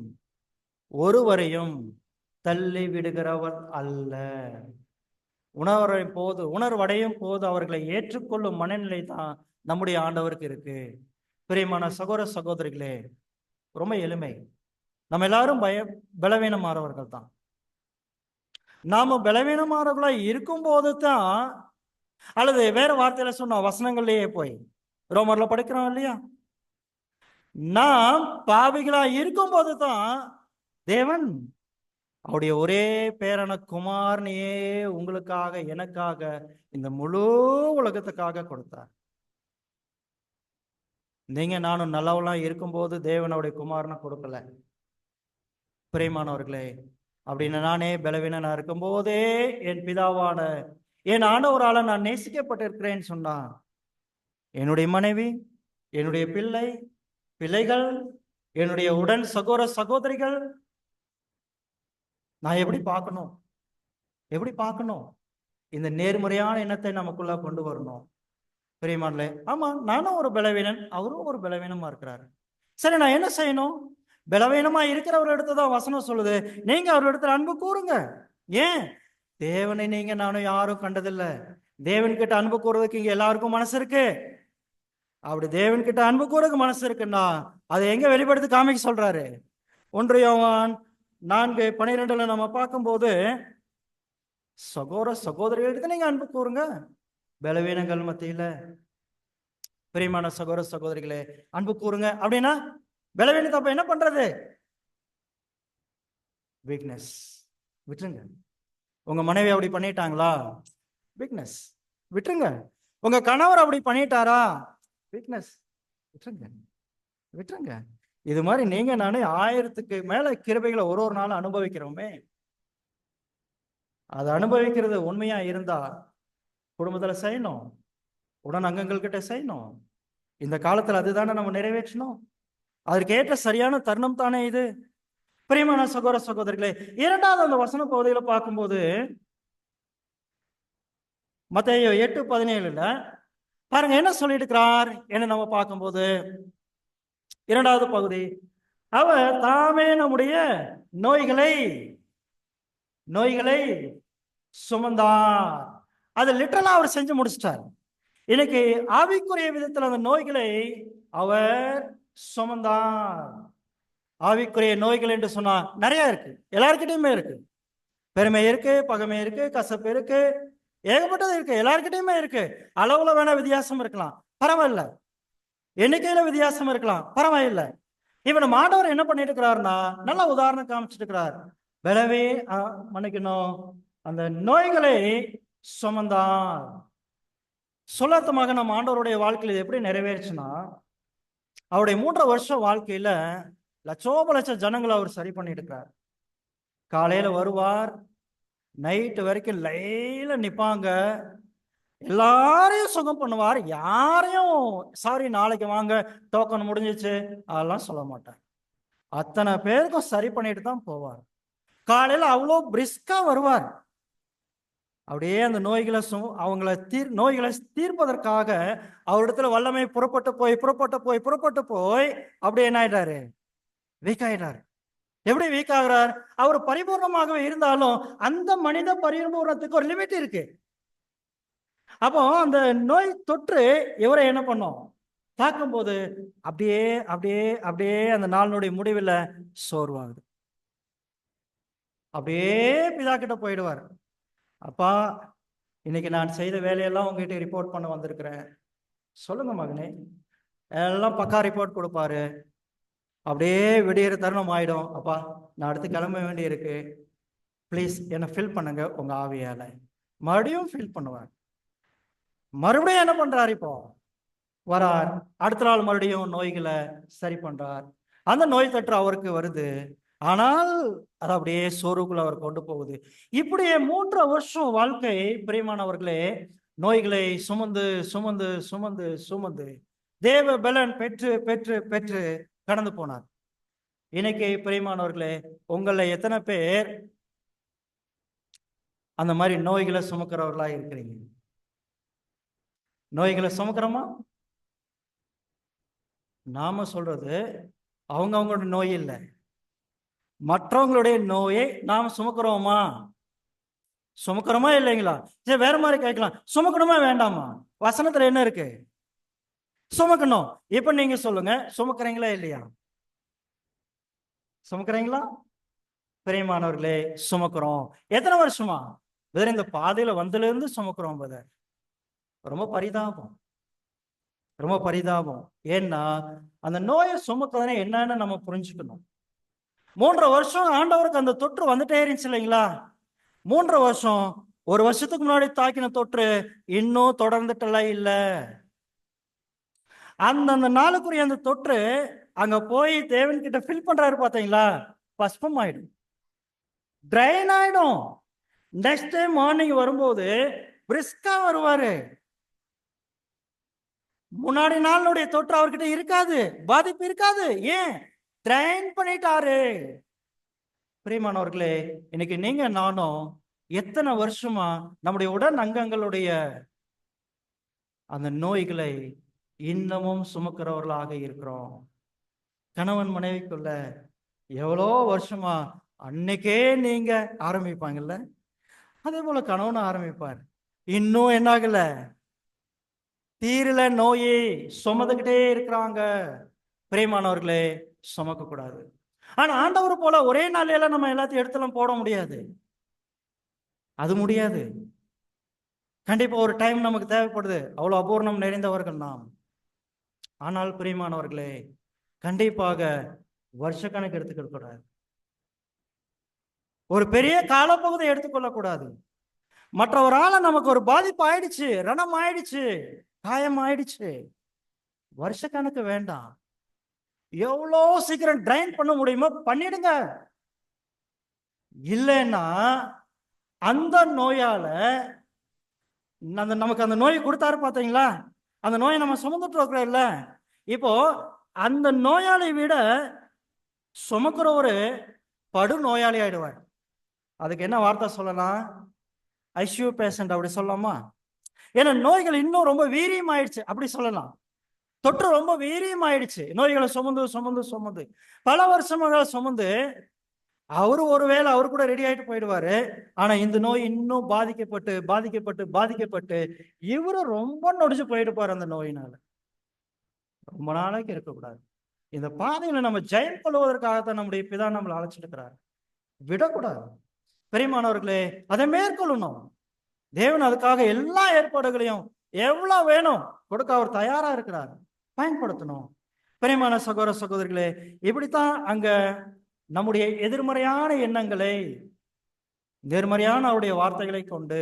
ஒருவரையும் தள்ளி விடுகிறவர் அல்ல. உணர்வடையும் போது அவர்களை ஏற்றுக்கொள்ளும் மனநிலை தான் நம்முடைய ஆண்டவருக்கு இருக்கு. பிரியமான சகோதர சகோதரிகளே, ரொம்ப எளிமை. நம்ம எல்லாரும் பலவீனமானவர்கள் தான். நாம பலவீனமானவர்களா இருக்கும் போது தான், அல்லது வேற வார்த்தையில சொன்ன வசனங்கள்லயே போய் ரோமர்ல படிக்கிறோம் இல்லையா, நாம் பாவிகளா இருக்கும் போது தான் தேவன் அவருடைய ஒரே பேரான குமாரனையே உங்களுக்காக எனக்காக இந்த முழு உலகத்துக்காக கொடுத்தார். நீங்க நானும் நல்லவெல்லாம் இருக்கும்போது தேவன் அவருடைய குமாரனை கொடுக்கல. பிரியமானவர்களே, அப்படின்னு நானே பலவீனனா இருக்கும் போதே என் பிதாவான என் ஆண்டவரால நான் நேசிக்கப்பட்டிருக்கிறேன்னு சொன்னா, என்னுடைய மனைவி, என்னுடைய பிள்ளைகள், என்னுடைய உடன் சகோதர சகோதரிகள் நான் எப்படி பார்க்கணும்? இந்த நேர்முறையான எண்ணத்தை நமக்குள்ள கொண்டு வரணும். பிரியமானே, ஆமா, நானும் ஒரு பலவீனன், அவரும் ஒரு பலவீனமா இருக்கிறாரு. சரி, நான் என்ன செய்யணும்? பலவீனமா இருக்கிறவர் இடத்துதான் வசனம் சொல்லுது, நீங்க அவர் இடத்துல அன்பு கூறுங்க. ஏன்? தேவனை நீங்க நானும் யாரும் கண்டதில்லை. தேவன் கிட்ட அன்பு கூறுறதுக்கு இங்க எல்லாருக்கும் மனசு இருக்கு. அப்படி தேவன் கிட்ட அன்பு கூறதுக்கு மனசு இருக்குன்னா அதை எங்க வெளிப்படுத்தி காமிக்க சொல்றாரு? 1 யோவான் 4:12 நம்ம பார்க்கும்போது, சகோதரிகளுக்கு நீங்க அன்பு கூறுங்க பலவீனங்கள் மத்தியில. பிரியமான சகோதர சகோதரிகளே, அன்பு கூறுங்க. அப்படின்னா பலவீனத்தை அப்ப என்ன பண்றது? வீக்னஸ் விட்டுருங்க. உங்க மனைவி அப்படி பண்ணிட்டாங்களா? வீக்னஸ் விட்டுருங்க. உங்க கணவர் அப்படி பண்ணிட்டாரா? வீக்னஸ் விட்டுருங்க. இது மாதிரி நீங்க நானே 1000க்கு மேல கிருபைகளை ஒரு நாள் அனுபவிக்கிறோமே. அதை அனுபவிக்கிறது உண்மையா இருந்தா குடும்பத்துல செய்யணும், உடன் அங்கங்கள் கிட்ட செய்யணும். இந்த காலத்துல அதுதானே நம்ம நிறைவேற்றணும். அதற்கு ஏற்ற சரியான தருணம் தானே இது. பிரியமான சகோதர சகோதரிகளே, 2வது அந்த வசன பகுதியில பார்க்கும்போது, மத்தேயு 8:17 பாருங்க என்ன சொல்லியிருக்கிறார் என்று நம்ம பார்க்கும்போது, 2வது பகுதி, அவர் தாமே நம்முடைய நோய்களை சுமந்தார். அது லிட்டரலா அவர் செஞ்சு முடிச்சிட்டார். இன்னைக்கு ஆவிக்குரிய விதத்தில் அந்த நோய்களை அவர் சுமந்தார். ஆவிக்குரிய நோய்கள் என்று சொன்னா நிறைய இருக்கு, எல்லார்கிட்டயுமே இருக்கு. பெருமை இருக்கு, பகைமை இருக்கு, கசப்பு இருக்கு, ஏகப்பட்டது இருக்கு, எல்லார்கிட்டயுமே இருக்கு. அளவுல வேணா வித்தியாசம் இருக்கலாம், பரவாயில்ல. எண்ணிக்கையில வித்தியாசம் இருக்கலாம், பரவாயில்ல. இப்ப நம்ம ஆண்டவர் என்ன பண்ணிட்டு இருக்கிறாருன்னா, நல்ல உதாரணம் காமிச்சிட்டு இருக்கிறார். விளவே மன்னிக்கணும், அந்த நோய்களை சுமந்தார். சொல்லத்தமாக நம்ம ஆண்டவருடைய வாழ்க்கையில் இது எப்படி நிறைவேறுச்சுன்னா, அவருடைய 3 வருஷம் வாழ்க்கையில லட்சோப லட்சம் ஜனங்களை அவர் சரி பண்ணிட்டு இருக்கிறார். காலையில வருவார், நைட்டு வரைக்கும் லைன்ல நிப்பாங்க, எல்லாரையும் சுகம் பண்ணுவார். யாரையும் சாரி நாளைக்கு வாங்க டோக்கன் முடிஞ்சிச்சு அதெல்லாம் சொல்ல மாட்டார். அத்தனை பேருக்கும் சரி பண்ணிட்டு தான் போவார். காலையில அவ்வளோ பிரிஸ்கா வருவார். அப்படியே அந்த நோய்களை நோய்களை தீர்ப்பதற்காக அவரிடத்துல வல்லமை புறப்பட்டு போய் அப்படியே என்ன ஆயிட்டாரு? வீக் ஆயிட்டாரு. எப்படி வீக் ஆகுறார்? அவர் பரிபூர்ணமாகவே இருந்தாலும் அந்த மனித பரிபூர்ணத்துக்கு ஒரு லிமிட் இருக்கு. அப்போ அந்த நோய் தொற்று இவரை என்ன பண்ணும்? தாக்கும் போது அப்படியே அப்படியே அப்படியே அந்த நாளினுடைய முடிவில் சோர்வாகுது. அப்படியே பிதா கிட்ட போயிடுவார். அப்பா, இன்னைக்கு நான் செய்த வேலையெல்லாம் உங்ககிட்ட ரிப்போர்ட் பண்ண வந்திருக்கிறேன், சொல்லுங்க மகனே. எல்லாம் பக்கா ரிப்போர்ட் கொடுப்பாரு. அப்படியே விடியற தருணம் ஆயிடும். அப்பா, நான் அடுத்து கிளம்ப வேண்டி இருக்கு, ப்ளீஸ் என்னை ஃபில் பண்ணுங்க உங்க ஆவியால. மறுபடியும் ஃபில் பண்ணுவார். மறுபடியும் என்ன பண்றாரு? இப்போ வரார், அடுத்த நாள் மறுபடியும் நோய்களை சரி பண்றார். அந்த நோய் தொற்று அவருக்கு வருது, ஆனால் அது அப்படியே சோறுக்குள்ள அவர் கொண்டு போகுது. இப்படியே 3 வருஷம் வாழ்க்கை பிரியமானவர்களே நோய்களை சுமந்து சுமந்து சுமந்து சுமந்து தேவ பலன் பெற்று பெற்று பெற்று கடந்து போனார். இன்னைக்கு பிரியமானவர்களே, உங்களை எத்தனை பேர் அந்த மாதிரி நோய்களை சுமக்கிறவர்களா இருக்கிறீங்க? நோய்களை சுமக்கிறோமா? நாம சொல்றது அவங்களுடைய நோய் இல்லை, மற்றவங்களுடைய நோயை நாம் சுமக்கிறோமா? சுமக்கிறோமா இல்லைங்களா? சரி, வேற மாதிரி கேட்கலாம், சுமக்கணுமா வேண்டாமா? வசனத்துல என்ன இருக்கு? சுமக்கணும். இப்ப நீங்க சொல்லுங்க, சுமக்கிறீங்களா இல்லையா? சுமக்கிறீங்களா? பிரியமானவர்களே, சுமக்கிறோம். எத்தனை வருஷமா? இந்த பாதையில வந்ததுல இருந்து சுமக்கிறோம். ரொம்ப பரிதாபம், ரொம்ப பரிதாபம். ஏன்னா அந்த நோயை சுமக்கிறதுனா என்னன்னு நம்ம புரிஞ்சுக்கணும். 3 வருஷம் ஆண்டவருக்கு அந்த தொற்று வந்துட்டே இருந்துச்சு இல்லைங்களா? 3 வருஷம், 1 வருஷத்துக்கு முன்னாடி தாக்கின தொற்று இன்னும் தொடர்ந்துட்டல இல்ல. அந்த நாளுக்குரிய அந்த தொற்று அங்க போய் தேவன் கிட்ட ஃபில் பண்றாரு பாத்தீங்களா? பஸ்பம் ஆயிடும், ட்ரைன் ஆயிடும். நெக்ஸ்ட் டே மார்னிங் வரும்போது பிரிஸ்கா வருவாரு. முன்னாடி நாளுடைய தொற்று அவர்கிட்ட இருக்காது, பாதிப்பு இருக்காது. ஏன்? ட்ரைன் பண்ணிட்டாரு. பிரியமானவர்களே, இன்னைக்கு நீங்க நானும் எத்தனை வருஷமா நம்முடைய உடல் அங்கங்களுடைய அந்த நோய்களை இன்னமும் சுமக்கிறவர்களாக இருக்கிறோம். கணவன் மனைவிக்குள்ள எவ்வளோ வருஷமா அன்னைக்கே நீங்க ஆரம்பிப்பாங்கல்ல, அதே போல கணவன் ஆரம்பிப்பார். இன்னும் என்னாகல, தீரல நோயை சுமந்துகிட்டே இருக்கிறாங்க. பிரியமானவர்களே, சுமக்க கூடாது. ஆனா ஆண்டவர் போல ஒரே நாளையில நம்ம எல்லாத்தையும் எடுத்துலாம் போட முடியாது, அது முடியாது. கண்டிப்பா ஒரு டைம் நமக்கு தேவைப்படுது, அவ்வளவு அபூர்ணம் நிறைந்தவர்கள் நாம். ஆனால் பிரியமானவர்களே, கண்டிப்பாக வருஷக்கணக்கு எடுத்துக்க கூடாது, ஒரு பெரிய காலப்பகுதியை எடுத்துக்கொள்ளக்கூடாது. மற்ற ஒரு ஆளை நமக்கு ஒரு பாதிப்பு ஆயிடுச்சு, ரணம் ஆயிடுச்சு, காயம் ஆயிடுச்சு, வருஷக்கணக்கு வேண்டாம். எவ்வளோ சீக்கிரம் ட்ரைன் பண்ண முடியுமோ பண்ணிடுங்க. இல்லைன்னா அந்த நோயால நமக்கு அந்த நோயை கொடுத்தாரு பாத்தீங்களா, அந்த நோயை நம்ம சுமந்துட்டு இருக்கிறோம்ல, இப்போ அந்த நோயாளி விட சுமக்கிற ஒரு படு நோயாளி ஆயிடுவார். அதுக்கு என்ன வார்த்தை சொல்லலாம்? ஐசியூ பேஷண்ட் அப்படி சொல்லலாமா? ஏன்னா நோய்கள் இன்னும் ரொம்ப வீரியம் ஆயிடுச்சு அப்படி சொல்லலாம். தொற்று ரொம்ப வீரியம் ஆயிடுச்சு. நோய்களை சுமந்து சுமந்து சுமந்து பல வருஷமாக சுமந்து ஒருவேளை அவரு கூட ரெடி ஆயிட்டு போயிடுவாரு. ஆனா இந்த நோய் இன்னும் பாதிக்கப்பட்டு பாதிக்கப்பட்டு பாதிக்கப்பட்டு இவரும் ரொம்ப நொடிச்சு போயிடுப்பாரு அந்த நோயினால. ரொம்ப நாளைக்கு இருக்கக்கூடாது. இந்த பாதையில நம்ம ஜெயம் கொள்வதற்காகத்தான் நம்முடைய பிதா நம்மளை அழைச்சிட்டு இருக்கிறார். விடக்கூடாது. பிரியமானவர்களே, அதை மேற்கொள்ளணும். தேவன் அதுக்காக எல்லா ஏற்பாடுகளையும் எவ்வளவு வேணும் கொடுக்க அவர் தயாரா இருக்கிறார். பயன்படுத்தணும். பிரியமான சகோதர சகோதரிகளே, இப்படித்தான் அங்க நம்முடைய எதிர்மறையான எண்ணங்களை நேர்மறையான அவருடைய வார்த்தைகளை கொண்டு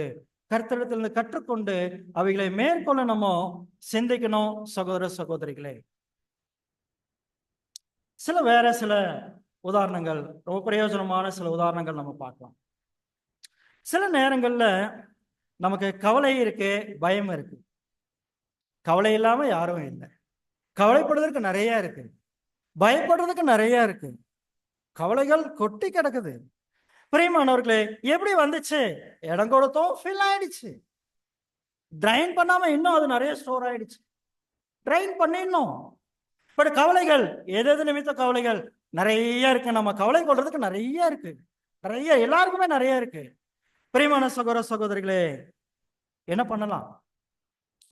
கர்த்தரிடத்திலிருந்து கற்றுக்கொண்டு அவைகளை மேற்கொள்ள நம்ம சிந்திக்கணும். சகோதர சகோதரிகளே, வேற சில உதாரணங்கள், ரொம்ப பிரயோஜனமான சில உதாரணங்கள் நம்ம பார்க்கலாம். சில நேரங்கள்ல நமக்கு கவலை இருக்கு, பயம் இருக்கு. கவலை இல்லாம யாரும் இல்லை. கவலைப்படுவதற்கு நிறைய இருக்கு, பயப்படுறதுக்கு நிறைய இருக்கு. கவலைகள் கொட்டி கிடக்குது. பிரியமானவர்களே, எப்படி வந்துச்சு? இடம் கொடுத்தோம், ஃபில் ஆயிடுச்சு. ட்ரைன் பண்ணாம இன்னும் அது நிறைய ஸ்டோர் ஆயிடுச்சு. ட்ரைன் பண்ணிடணும். பட் கவலைகள் எது நிமித்த கவலைகள் நிறைய இருக்கு. நம்ம கவலை கொள்றதுக்கு நிறைய இருக்கு, நிறைய, எல்லாருக்குமே நிறைய இருக்கு. பிரியமான சகோதர சகோதரிகளே, என்ன பண்ணலாம்?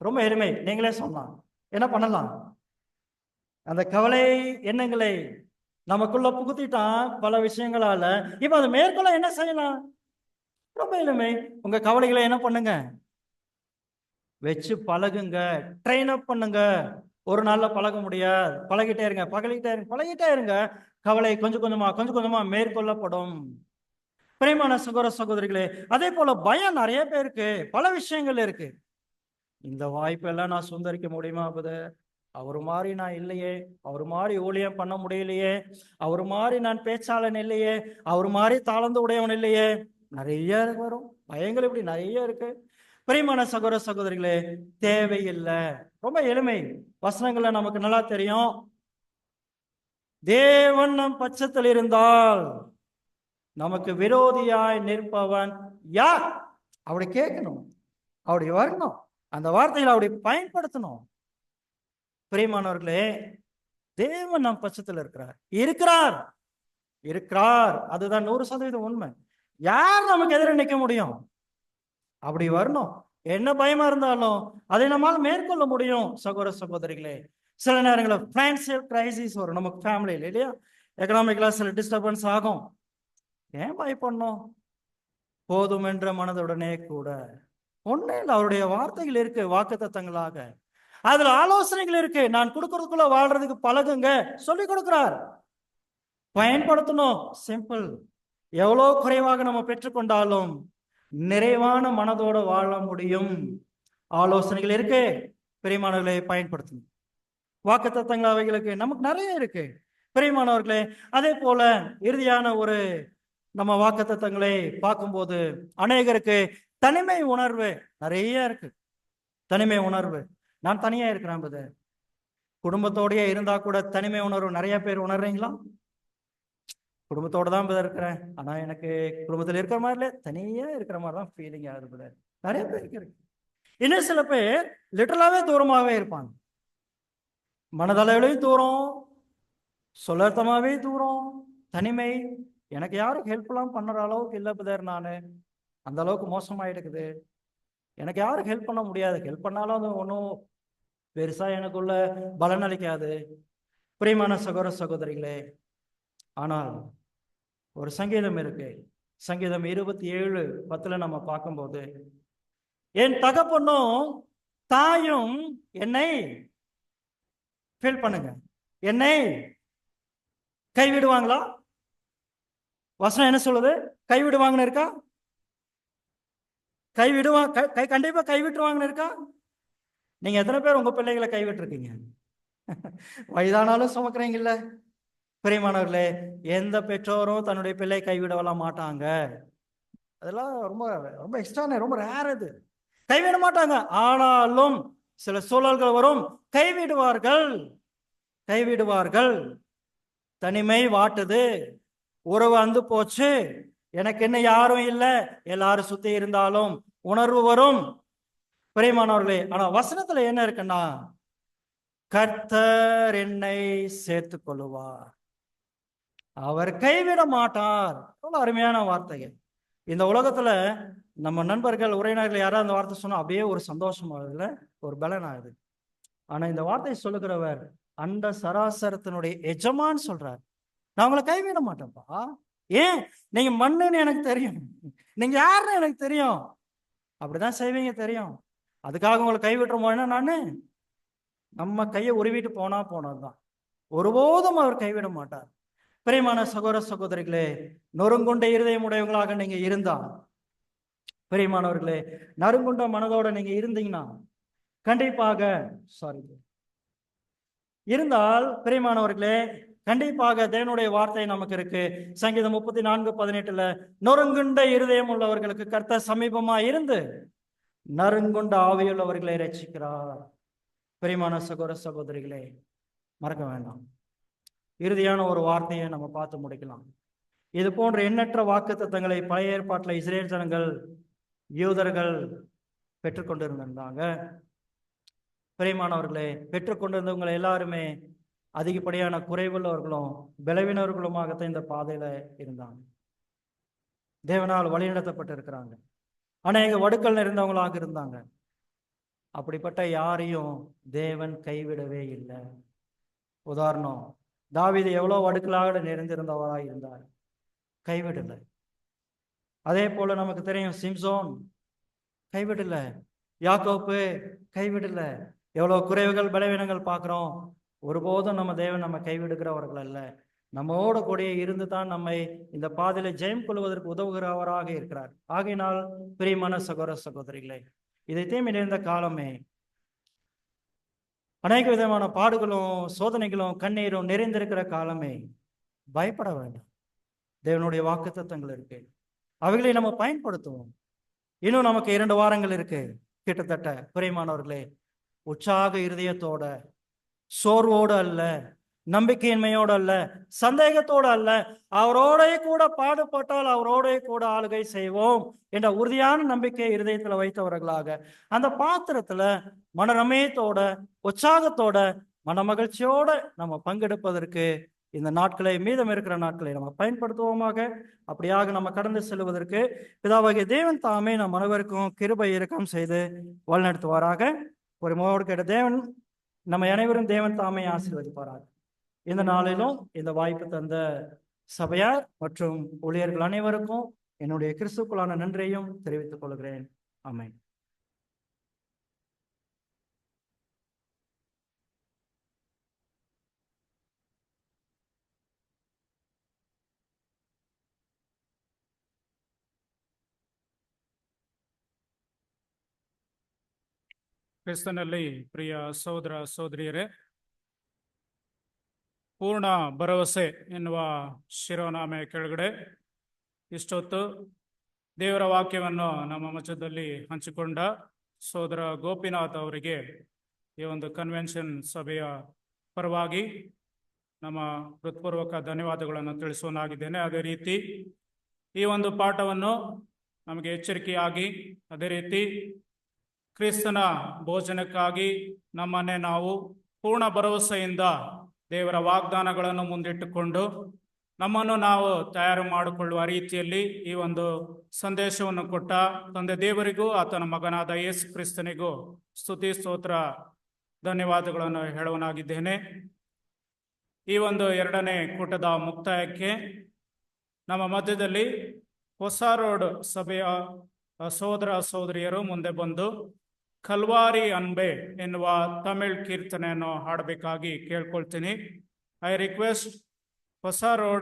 ரொம்ப எளிமை, நீங்களே சொல்லலாம். என்ன பண்ணலாம்? அந்த கவலை எண்ணங்களை நமக்குள்ள புகுத்திட்டான் பல விஷயங்களால. இப்ப அது மேற்கொள்ள என்ன செய்யலாம்? ரொம்ப எளிமை. உங்க கவலைகளை என்ன பண்ணுங்க? வச்சு பழகுங்க, ட்ரெயின் அப் பண்ணுங்க. ஒரு நாள்ல பழக முடியாது. பழகிட்டே இருங்க, பழகிட்டே இருங்க. கவலை கொஞ்சம் கொஞ்சமா மேற்கொள்ளப்படும். பிரியமான சகோதர சகோதரிகளே, அதே போல பயம் நிறைய பேருக்கு பல விஷயங்கள் இருக்கு. இந்த வாய்ப்பெல்லாம் நான் சுந்தரிக்க முடியுமா? அவரு மாதிரி நான் இல்லையே, அவரு மாதிரி ஊழியம் பண்ண முடியலையே, அவரு மாதிரி நான் பேச்சாளன் இல்லையே, அவரு மாதிரி தாளந்து உடையவன் இல்லையே, நிறைய வரும் பயங்கள். இப்படி நிறைய இருக்கு. பிரியமான சகோதர சகோதரிகளே, தேவையில்லை. ரொம்ப எளிமை. வசனங்கள்ல நமக்கு நல்லா தெரியும். தேவன் நம் பட்சத்தில் இருந்தால் நமக்கு விரோதியாய் நிற்பவன் யார்? அப்படி கேட்கணும், அப்படி வரணும். அந்த வார்த்தைகளை அப்படி பயன்படுத்தணும். பிரியமானவர்களே, தேவன் நம் பட்சத்தில் இருக்கிறார். அதுதான் 100% உண்மை. யார் நமக்கு எதிர நிற்க முடியும்? அப்படி வரணும். என்ன பயமா இருந்தாலும் அதை நம்மால் மேற்கொள்ள முடியும். சகோதர சகோதரிகளே, சில நேரங்களில் பினான்சியல் கிரைசிஸ் வரும் நமக்கு ஃபேமிலியில், இல்லையா? எக்கனாமிக்கலா சில டிஸ்டர்பன்ஸ் ஆகும். ஏன் பயப்படணும்? போதும் என்ற மனதுடனே கூட ஒண்ணு இல்லை, அவருடைய வார்த்தைகள் இருக்கு, வாக்கு தத்தங்களாக. அதுல ஆலோசனைகள் இருக்கு. நான் கொடுக்கறதுக்குள்ள வாழ்றதுக்கு பழகுங்க சொல்லி கொடுக்கிறார். பயன்படுத்தணும். சிம்பிள். எவ்வளவு குறைவாக நம்ம பெற்றுக்கொண்டாலும் நிறைவான மனதோட வாழ முடியும். ஆலோசனைகள் இருக்கு. பிரியமானவர்களை பயன்படுத்தணும். வாக்கு தத்தங்கள் அவைகளுக்கு நமக்கு நிறைய இருக்கு. பிரியமானவர்களே, அதே போல இறுதியான ஒரு நம்ம வாக்கு தத்தங்களை பார்க்கும்போது அநேகருக்கு தனிமை உணர்வு நிறைய இருக்கு. தனிமை உணர்வு. நான் தனியா இருக்கிறேன் குடும்பத்தோடய இருந்தா கூட தனிமை உணர்வு நிறைய பேர் உணர்றீங்களா? குடும்பத்தோட தான் இருக்கிறேன், ஆனா எனக்கு குடும்பத்தில் இருக்கிற மாதிரி இல்லை, தனியா இருக்கிற மாதிரி தான் ஃபீலிங் ஆகுது. நிறைய பேருக்கு இருக்கு. இன்னும் சில பேர் லிட்டரலாவே தூரமாகவே இருப்பாங்க. மனதளவிலையும் தூரம், சொல்லர்த்தமாவே தூரம், தனிமை. எனக்கு யாரும் ஹெல்ப்லாம் பண்ணுற அளவுக்கு இல்லை பிரதர், நான் அந்த அளவுக்கு மோசமாயிடுக்குது. எனக்கு யாரும் ஹெல்ப் பண்ண முடியாது. ஹெல்ப் பண்ணாலும் அது ஒன்றும் பெருசா எனக்குள்ள பலன் அளிக்காது. பிரியமான சகோதர சகோதரிகளே, ஆனால் ஒரு சங்கீதம் இருக்கு. சங்கீதம் 27:10 நம்ம பார்க்கும்போது, என் தகப்பனும் தாயும் என்னை ஃபீல் பண்ணுங்க, என்னை கைவிடுவாங்களா? வசனம் என்ன சொல்லுது? கைவிடுவாங்கன்னு இருக்கா? கண்டிப்பா கைவிட்டுருவாங்கன்னு இருக்கா? நீங்க எத்தனை பேர் உங்க பிள்ளைகளை கைவிட்டுருக்கீங்க? வயதானாலும் சுமக்கிறீங்கல்ல? பிரியமானவர்களே, எந்த பெற்றோரும் தன்னுடைய பிள்ளை கைவிடவெல்லாம் மாட்டாங்க. அதெல்லாம் ரொம்ப ரொம்ப எக்ஸ்ட்ரா, ரொம்ப ரேர். அது கைவிட மாட்டாங்க. ஆனாலும் சில சூழல்கள் வரும், கைவிடுவார்கள். தனிமை வாட்டுது, உறவு அந்து போச்சு, எனக்கு என்ன யாரும் இல்லை, எல்லாரும் சுத்தி இருந்தாலும் உணர்வு வரும். பிரியமானவர்களே, ஆனா வசனத்துல என்ன இருக்குன்னா, கர்த்தர் என்னை சேர்த்துக் கொள்ளுவார். அவர் கைவிட மாட்டார். எவ்வளவு அருமையான வார்த்தைகள். இந்த உலகத்துல நம்ம நண்பர்கள் உறவினர்கள் யாராவது அந்த வார்த்தை சொன்னா அப்படியே ஒரு சந்தோஷமாகுதுல, ஒரு பலன் ஆகுது. ஆனா இந்த வார்த்தை சொல்லுகிறவர் அண்ட சராசரத்தினுடைய எஜமான் சொல்றார், நான் உங்களை கைவிட மாட்டேன்ப்பா. ஏன்? நீங்க மண்ணுன்னு எனக்கு தெரியும், நீங்க யாருன்னு எனக்கு தெரியும், அப்படிதான் செய்வீங்க தெரியும். அதுக்காக உங்களை கைவிட்டுருமோன்னா நானு நம்ம கையை உருவிட்டு போனதுதான். ஒருபோதும் அவர் கைவிட மாட்டார். பிரியமான சகோதர சகோதரிகளே, நொறுங்குண்ட இருதயம் உடையவங்களாக நீங்க இருந்தா, பிரியமானவர்களே, நறுங்குண்ட மனதோட நீங்க இருந்தீங்கன்னா கண்டிப்பாக இருந்தால் பிரியமானவர்களே, கண்டிப்பாக தேவனுடைய வார்த்தை நமக்கு இருக்கு. சங்கீதம் 34:18 நொறுங்குண்ட இருதயம் உள்ளவர்களுக்கு கர்த்தர் சமீபமா இருந்து நறுங்குண்ட ஆவியுள்ளவர்களை ரட்சிக்கிறார். பிரியமான சகோதர சகோதரிகளே, மறக்க வேண்டாம். இறுதியான ஒரு வார்த்தையை நம்ம பார்த்து முடிக்கலாம். இது போன்ற எண்ணற்ற வாக்குத்தத்தங்களை பழைய ஏற்பாட்டில் இஸ்ரேல் ஜனங்கள், யூதர்கள் பெற்றுக்கொண்டிருந்தாங்க. பிரியமானவர்களே, பெற்றுக்கொண்டிருந்தவங்களை எல்லாருமே அதிகப்படியான குறைவுள்ளவர்களும் பலவீனர்களுமாகத்தான் இந்த பாதையில இருந்தாங்க. தேவனால் வழிநடத்தப்பட்டு இருக்கிறாங்க. அநேக வடுக்கள் நிறைந்தவங்களாக இருந்தாங்க. அப்படிப்பட்ட யாரையும் தேவன் கைவிடவே இல்லை. உதாரணம், தாவீது எவ்வளவு வடுக்களாக நிறைந்திருந்தவராக இருந்தார், கைவிடலை. அதே போல நமக்கு தெரியும், சிம்சோன் கைவிடல, யாக்கோப்பு கைவிடல. எவ்வளவு குறைவுகள் பலவீனங்கள் பார்க்கிறோம். ஒருபோதும் நம்ம தேவன் நம்ம கைவிடுகிறவர்கள் அல்ல. நம்மோட கூட இருந்து தான் நம்மை இந்த பாதையில ஜெயம் கொள்வதற்கு உதவுகிறவராக இருக்கிறார். ஆகையினால் பிரியமான சகோதர சகோதரிகளே, இதைத்தையும் நிறைந்த காலமே, அநேக விதமான பாடுகளும் சோதனைகளும் கண்ணீரும் நிறைந்திருக்கிற காலமே, பயப்பட வேண்டாம். தேவனுடைய வாக்குத்தத்தங்கள் இருக்கு, அவைகளை நம்ம பயன்படுத்துவோம். இன்னும் நமக்கு 2 வாரங்கள் இருக்கு கிட்டத்தட்ட. பிரியமானவர்களே, உற்சாக இருதயத்தோட, சோர்வோடு அல்ல, நம்பிக்கையின்மையோடு அல்ல, சந்தேகத்தோடு அல்ல, அவரோட கூட பாடுபட்டால் அவரோட கூட ஆளுகை செய்வோம் என்ற உறுதியான நம்பிக்கை இருதயத்துல வைத்தவர்களாக அந்த பாத்திரத்துல மனரமயத்தோட, உற்சாகத்தோட, மன மகிழ்ச்சியோட நம்ம பங்கெடுப்பதற்கு இந்த நாட்களை, மீதம் இருக்கிற நாட்களை நம்ம பயன்படுத்துவோமாக. அப்படியாக நம்ம கடந்து செல்வதற்கு பிதாவாகிய தேவன் தாமே நம் அனைவருக்கும் கிருபை இரக்கம் செய்து வழிநடத்துவாராக. ஒரு மோடு கேட்ட தேவன் நம்ம அனைவரும் தேவன் தாமே ஆசீர்வதிப்பாராக. இந்த நாளிலும் இந்த வாய்ப்பு தந்த சபையார் மற்றும் ஊழியர்கள் அனைவருக்கும் என்னுடைய கிறிஸ்துக்குள்ளான நன்றியையும் தெரிவித்துக் கொள்கிறேன். ஆமென். ಕ್ರಿಸ್ತನಲ್ಲಿ ಪ್ರಿಯ ಸಹೋದರ ಸಹೋದರಿಯರೇ, ಪೂರ್ಣ ಭರವಸೆ ಎನ್ನುವ ಶಿರೋನಾಮೆ ಕೆಳಗಡೆ ಇಷ್ಟೊತ್ತು ದೇವರ ವಾಕ್ಯವನ್ನು ನಮ್ಮ ಮಧ್ಯದಲ್ಲಿ ಹಂಚಿಕೊಂಡ ಸಹೋದರ ಗೋಪಿನಾಥ್ ಅವರಿಗೆ ಈ ಒಂದು ಕನ್ವೆನ್ಷನ್ ಸಭೆಯ ಪರವಾಗಿ ನಮ್ಮ ಹೃತ್ಪೂರ್ವಕ ಧನ್ಯವಾದಗಳನ್ನು ತಿಳಿಸುವನಾಗಿದ್ದೇನೆ. ಅದೇ ರೀತಿ ಈ ಒಂದು ಪಾಠವನ್ನು ನಮಗೆ ಎಚ್ಚರಿಕೆಯಾಗಿ, ಅದೇ ರೀತಿ ಕ್ರಿಸ್ತನ ಭೋಜನಕ್ಕಾಗಿ ನಮ್ಮನ್ನೇ ನಾವು ಪೂರ್ಣ ಭರವಸೆಯಿಂದ ದೇವರ ವಾಗ್ದಾನಗಳನ್ನು ಮುಂದಿಟ್ಟುಕೊಂಡು ನಮ್ಮನ್ನು ನಾವು ತಯಾರು ಮಾಡಿಕೊಳ್ಳುವ ರೀತಿಯಲ್ಲಿ ಈ ಒಂದು ಸಂದೇಶವನ್ನು ಕೊಟ್ಟ ತಂದೆ ದೇವರಿಗೂ ಆತನ ಮಗನಾದ ಯೇಸು ಕ್ರಿಸ್ತನಿಗೂ ಸ್ತುತಿ ಸ್ತೋತ್ರ ಧನ್ಯವಾದಗಳನ್ನು ಹೇಳುವನಾಗಿದ್ದೇನೆ. ಈ ಒಂದು 2ನೇ ಕೂಟದ ಮುಕ್ತಾಯಕ್ಕೆ ನಮ್ಮ ಮಧ್ಯದಲ್ಲಿ ಹೊಸ ರೋಡ್ ಸಭೆಯ ಸಹೋದರ ಸಹೋದರಿಯರು ಮುಂದೆ ಬಂದು ಕಲ್ವಾರಿ ಅನ್ಬೆ ಎನ್ನುವ ತಮಿಳ್ ಕೀರ್ತನೆಯನ್ನು ಹಾಡಬೇಕಾಗಿ ಕೇಳ್ಕೊಳ್ತೀನಿ. ಐ ರಿಕ್ವೆಸ್ಟ್ ಹೊಸ ರೋಡ್